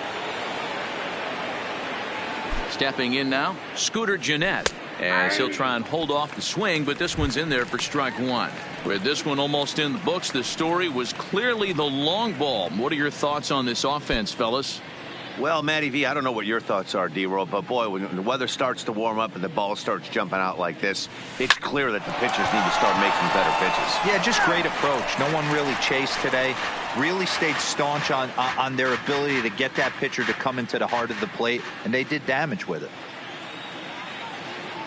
S3: Stepping in now, Scooter Gennett, as he'll try and hold off the swing, but this one's in there for strike 1. With this one almost in the books, the story was clearly the long ball. What are your thoughts on this offense, fellas?
S4: Well, Matty V, I don't know what your thoughts are, D-Roll, but boy, when the weather starts to warm up and the ball starts jumping out like this, it's clear that the pitchers need to start making better pitches.
S5: Yeah, just great approach. No one really chased today. Really stayed staunch on their ability to get that pitcher to come into the heart of the plate, and they did damage with it.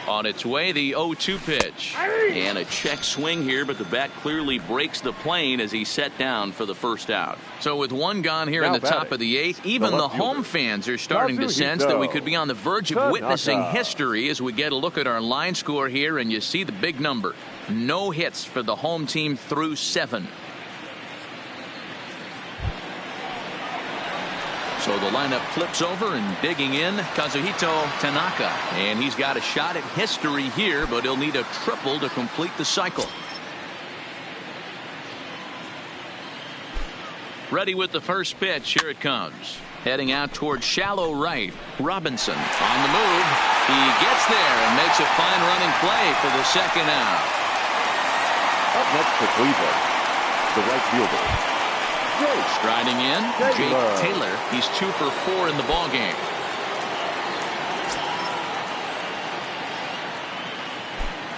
S3: On its way, the 0-2 pitch. And a check swing here, but the bat clearly breaks the plane as he's set down for the first out. So with 1 gone here in the top of the 8th, even the home fans are starting to sense that we could be on the verge of witnessing history as we get a look at our line score here, and you see the big number. No hits for the home team through 7. So the lineup flips over, and digging in, Kazuhito Tanaka. And he's got a shot at history here, but he'll need a triple to complete the cycle. Ready with the first pitch. Here it comes. Heading out towards shallow right. Robinson on the move. He gets there and makes a fine running play for the second out.
S1: Up next for Cleveland, the right fielder.
S3: Striding in, Jake Taylor. He's 2 for 4 in the ballgame.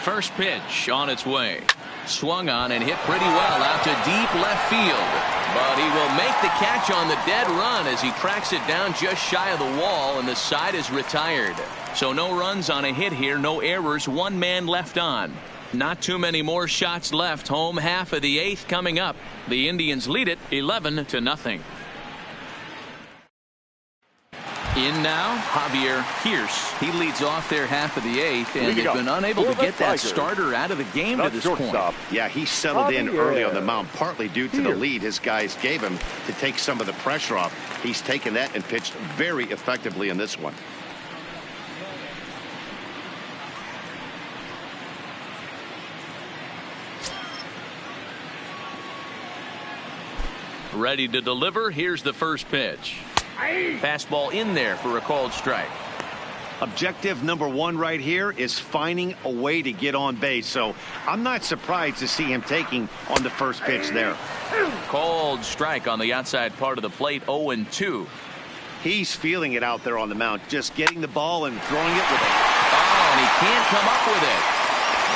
S3: First pitch on its way. Swung on and hit pretty well out to deep left field. But he will make the catch on the dead run as he tracks it down just shy of the wall, and the side is retired. So no runs on a hit here, no errors, 1 man left on. Not too many more shots left. Home half of the 8th coming up. The Indians lead it 11-0. In now, Javier Pierce. He leads off their half of the 8th, and they've been unable to get that starter out of the game to this point.
S2: Yeah, he settled in early on the mound, partly due to the lead his guys gave him to take some of the pressure off. He's taken that and pitched very effectively in this one.
S3: Ready to deliver. Here's the first pitch. Fastball in there for a called strike.
S2: Objective number 1 right here is finding a way to get on base. So I'm not surprised to see him taking on the first pitch there.
S3: Called strike on the outside part of the plate. 0-2.
S2: He's feeling it out there on the mound, just getting the ball and throwing it with it.
S3: Oh, and he can't come up with it.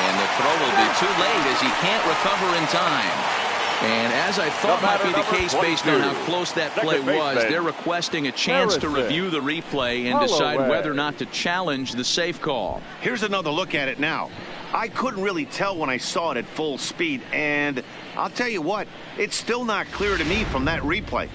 S3: And the throw will be too late as he can't recover in time. And as I thought might be the case based on how close that play was, they're requesting a chance to review the replay and decide whether or not to challenge the safe call.
S2: Here's another look at it now. I couldn't really tell when I saw it at full speed, and I'll tell you what, it's still not clear to me from that replay.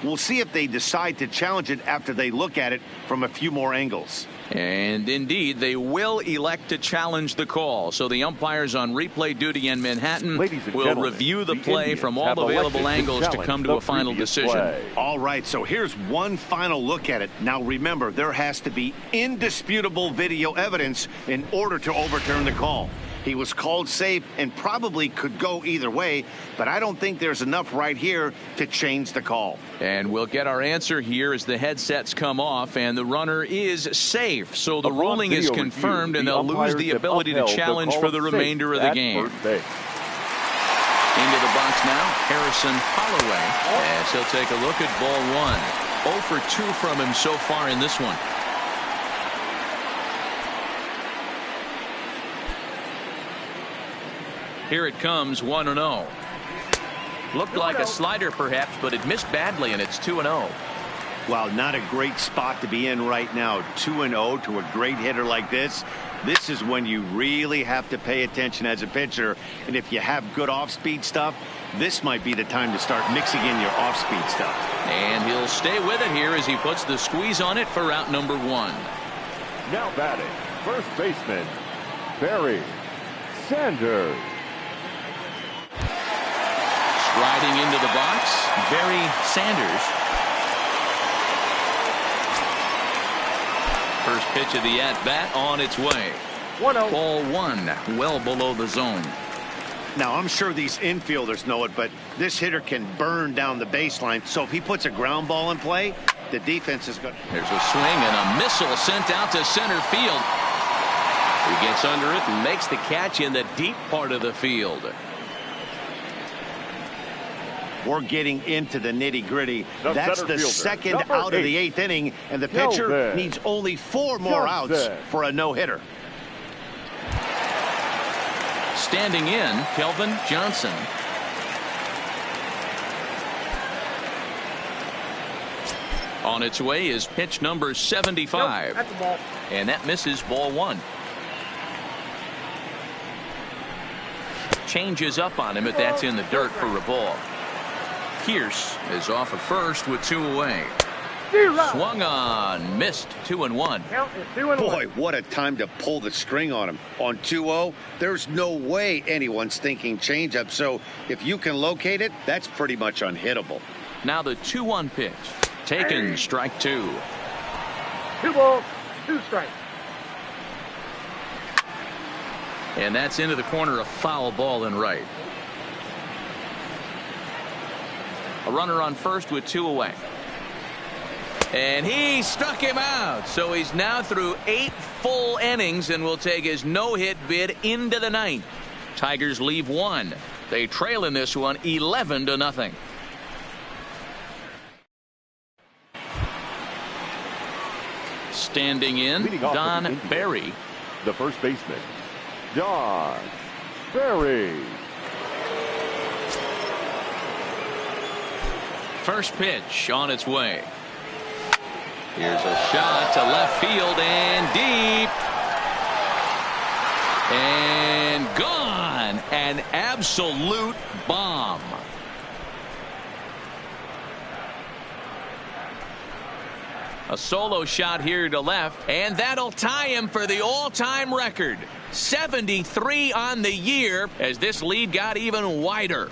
S2: We'll see if they decide to challenge it after they look at it from a few more angles.
S3: And indeed, they will elect to challenge the call. So the umpires on replay duty in Manhattan will review the play from all available angles to come to a final decision.
S2: All right, so here's one final look at it. Now remember, there has to be indisputable video evidence in order to overturn the call. He was called safe and probably could go either way, but I don't think there's enough right here to change the call.
S3: And we'll get our answer here as the headsets come off, and the runner is safe. So the ruling is confirmed, and they'll lose the ability to challenge for the remainder of the game. Into the box now, Harrison Holloway, as he'll take a look at ball one. 0 for 2 from him so far in this one. Here it comes, 1-0. Looked like a slider perhaps, but it missed badly, and it's 2-0.
S2: Wow, not a great spot to be in right now. 2-0 to a great hitter like this. This is when you really have to pay attention as a pitcher. And if you have good off-speed stuff, this might be the time to start mixing in your off-speed stuff.
S3: And he'll stay with it here as he puts the squeeze on it for out number 1.
S1: Now batting, first baseman, Barry Sanders.
S3: Riding into the box, Barry Sanders. First pitch of the at-bat on its way.
S1: 1-0.
S3: Ball 1, well below the zone.
S2: Now, I'm sure these infielders know it, but this hitter can burn down the baseline. So if he puts a ground ball in play, the defense is good.
S3: There's a swing and a missile sent out to center field. He gets under it and makes the catch in the deep part of the field.
S2: We're getting into the nitty-gritty. That's the second out of the 8th inning, and the pitcher needs only 4 more outs for a no-hitter.
S3: Standing in, Kelvin Johnson. On its way is pitch number 75.
S1: That's the ball.
S3: And that misses, ball 1. Changes up on him, but that's in the dirt for a ball. Pierce is off at first with 2 away. Swung on, missed, 2-1.
S2: Boy, what a time to pull the string on him. On 2-0, there's no way anyone's thinking changeup. So if you can locate it, that's pretty much unhittable.
S3: Now the 2-1 pitch. Taken, strike 2.
S1: 2 balls, 2 strikes.
S3: And that's into the corner, a foul ball in right. A runner on first with 2 away. And he struck him out. So he's now through 8 full innings and will take his no-hit bid into the 9th. Tigers leave 1. They trail in this one 11-0. Standing in, Don Barry.
S1: The first baseman, Don Barry.
S3: First pitch on its way. Here's a shot to left field and deep. And gone. An absolute bomb. A solo shot here to left, and that'll tie him for the all-time record. 73 on the year as this lead got even wider.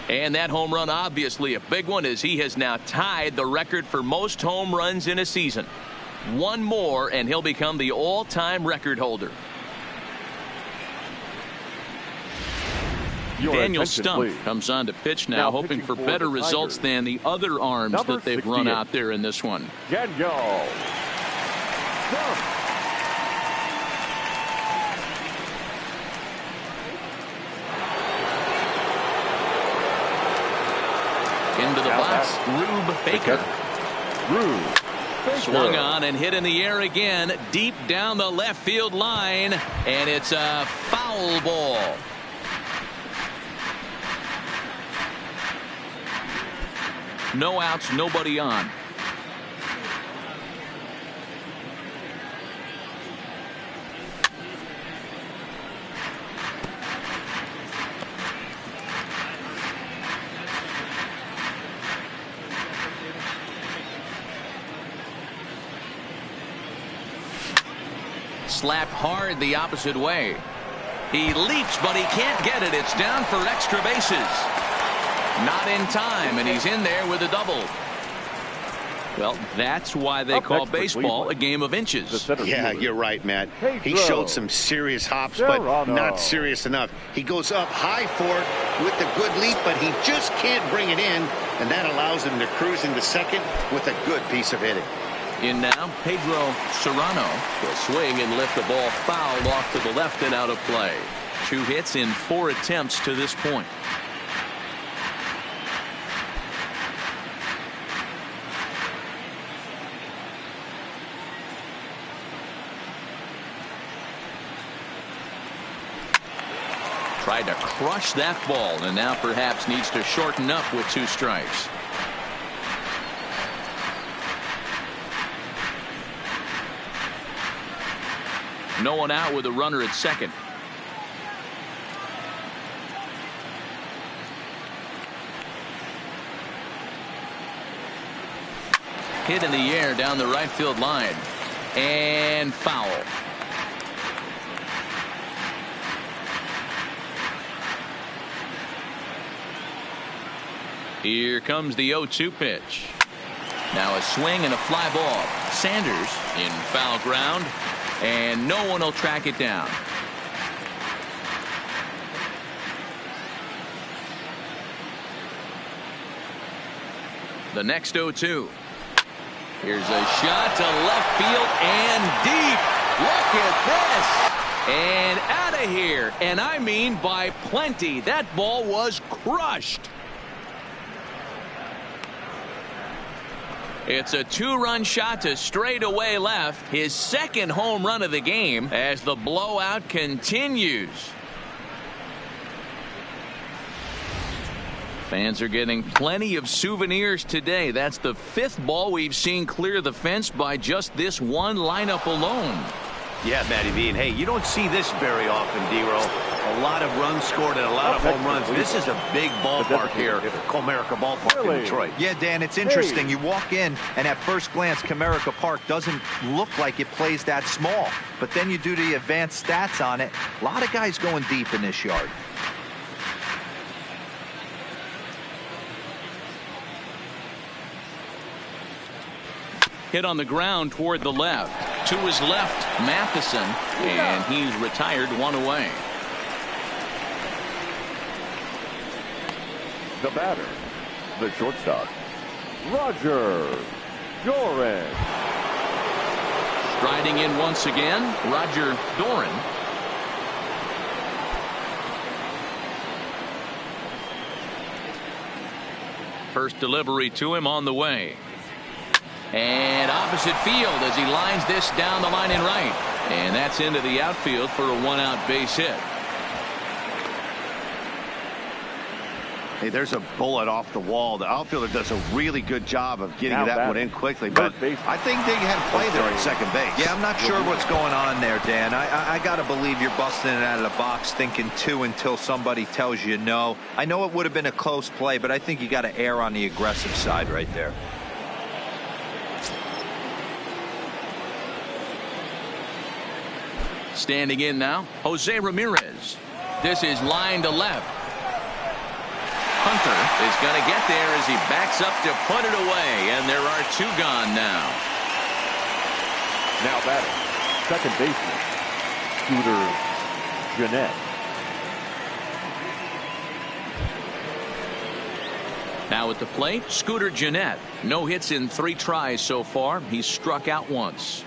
S3: And that home run, obviously a big one, as he has now tied the record for most home runs in a season. 1 more, and he'll become the all-time record holder. Daniel Stump comes on to pitch now hoping for better results than the other arms that they've run out there in this one.
S1: Daniel Stump.
S3: Into the box, Rube Baker. Swung on and hit in the air again, deep down the left field line, and it's a foul ball. No outs, nobody on. slapped hard the opposite way. He leaps, but he can't get it. It's down for extra bases. Not in time, and he's in there with a double. Well, that's why they call baseball a game of inches.
S2: Yeah, you're right, Matt. He showed some serious hops, but not serious enough. He goes up high for it with a good leap, but he just can't bring it in, and that allows him to cruise into second with a good piece of hitting.
S3: In now, Pedro Serrano will swing and lift the ball foul off to the left and out of play. 2 hits in 4 attempts to this point. Tried to crush that ball, and now perhaps needs to shorten up with 2 strikes. No one out with a runner at second. Hit in the air down the right field line. And foul. Here comes the 0-2 pitch. Now a swing and a fly ball. Sanders in foul ground, and no one will track it down. The next 0-2. Here's a shot to left field and deep. Look at this. And out of here. And I mean by plenty. That ball was crushed. It's a 2-run shot to straightaway left. His second home run of the game as the blowout continues. Fans are getting plenty of souvenirs today. That's the 5th ball we've seen clear the fence by just this one lineup alone.
S4: Yeah, Matty V. And hey, you don't see this very often, D-Roll. A lot of runs scored and a lot of home runs. This is a big ballpark here, Comerica Ballpark in Detroit.
S5: Yeah, Dan, it's interesting. You walk in, and at first glance, Comerica Park doesn't look like it plays that small. But then you do the advanced stats on it. A lot of guys going deep in this yard.
S3: Hit on the ground toward the left. To his left, Matheson, and he's retired 1 away.
S1: The batter, the shortstop, Roger Doran.
S3: Striding in once again, Roger Doran. First delivery to him on the way. And opposite field as he lines this down the line in right. And that's into the outfield for a 1-out base hit.
S4: Hey, there's a bullet off the wall. The outfielder does a really good job of getting that one in quickly, but I think they had a play there at second base.
S5: Yeah, I'm not sure what's going on there, Dan. I got to believe you're busting it out of the box thinking 2 until somebody tells you no. I know it would have been a close play, but I think you got to err on the aggressive side right there.
S3: Standing in now, Jose Ramirez. This is line to left. Hunter is going to get there as he backs up to put it away, and there are 2 gone now.
S1: Now batting, second baseman, Scooter Gennett.
S3: Now at the plate, Scooter Gennett. No hits in 3 tries so far. He's struck out once.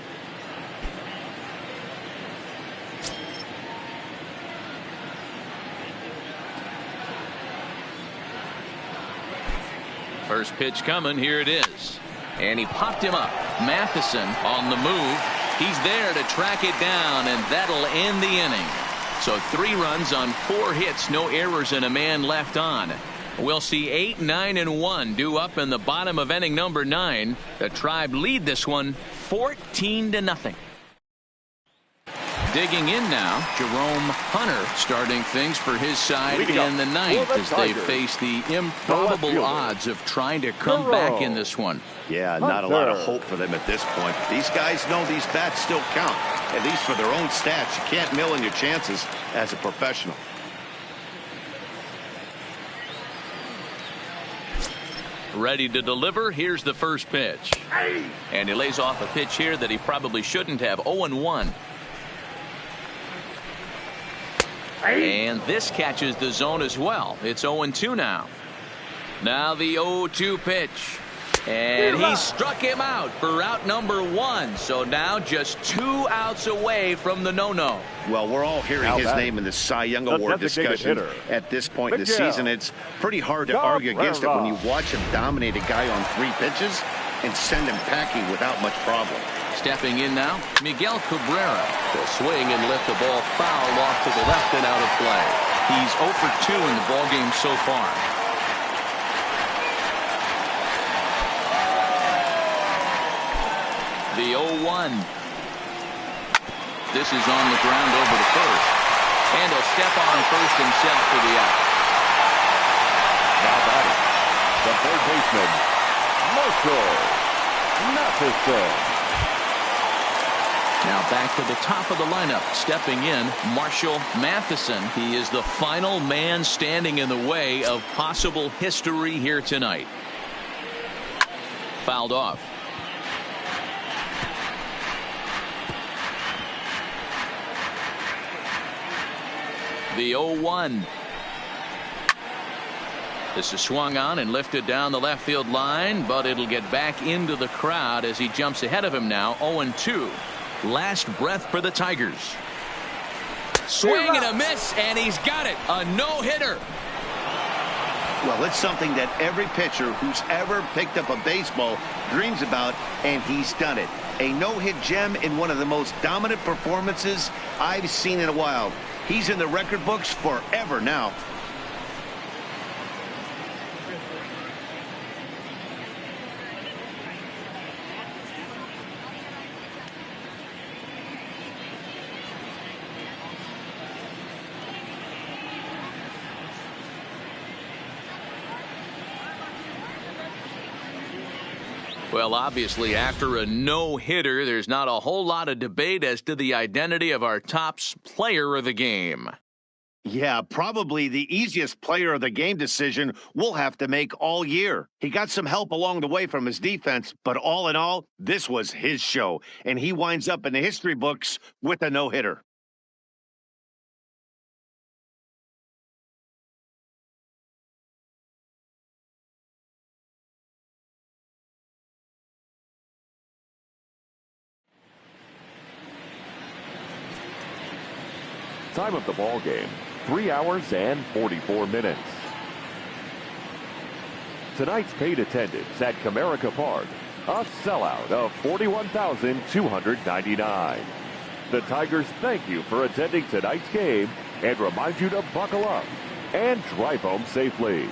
S3: First pitch coming. Here it is. And he popped him up. Matheson on the move. He's there to track it down, and that'll end the inning. So 3 runs on 4 hits. No errors and a man left on. We'll see 8, 9, and 1 due up in the bottom of inning number 9. The Tribe lead this one 14-0. Digging in now, Jerome Hunter starting things for his side in the ninth as they face the improbable odds of trying to come back in this one.
S2: Yeah, not a lot of hope for them at this point. These guys know these bats still count, at least for their own stats. You can't mill in your chances as a professional.
S3: Ready to deliver. Here's the first pitch. And he lays off a pitch here that he probably shouldn't have. 0-1. And this catches the zone as well. It's 0-2 now. Now the 0-2 pitch. And he struck him out for out number 1. So now just 2 outs away from the no-no.
S2: Well, we're all hearing his name in the Cy Young Award discussion at this point in the season. It's pretty hard to argue against it when you watch him dominate a guy on 3 pitches and send him packing without much problem.
S3: Stepping in now, Miguel Cabrera. The swing and lift the ball foul off to the left and out of play. He's 0 for 2 in the ballgame so far. The 0-1. This is on the ground over to first. And he'll step on first himself for the out.
S1: Now batting, the third baseman, Marshall Matheson.
S3: Now back to the top of the lineup. Stepping in, Marshall Matheson. He is the final man standing in the way of possible history here tonight. Fouled off. The 0-1. This is swung on and lifted down the left field line, but it'll get back into the crowd as he jumps ahead of him now. 0-2. Last breath for the Tigers. Swing and a miss, and he's got it. A no-hitter.
S2: Well, it's something that every pitcher who's ever picked up a baseball dreams about, and he's done it. A no-hit gem in one of the most dominant performances I've seen in a while. He's in the record books forever now.
S3: Well, obviously, after a no-hitter, there's not a whole lot of debate as to the identity of our top player of the game.
S2: Yeah, probably the easiest player of the game decision we'll have to make all year. He got some help along the way from his defense, but all in all, this was his show, and he winds up in the history books with a no-hitter.
S1: Time of the ball game, 3 hours and 44 minutes. Tonight's paid attendance at Comerica Park, a sellout of 41,299. The Tigers thank you for attending tonight's game and remind you to buckle up and drive home safely.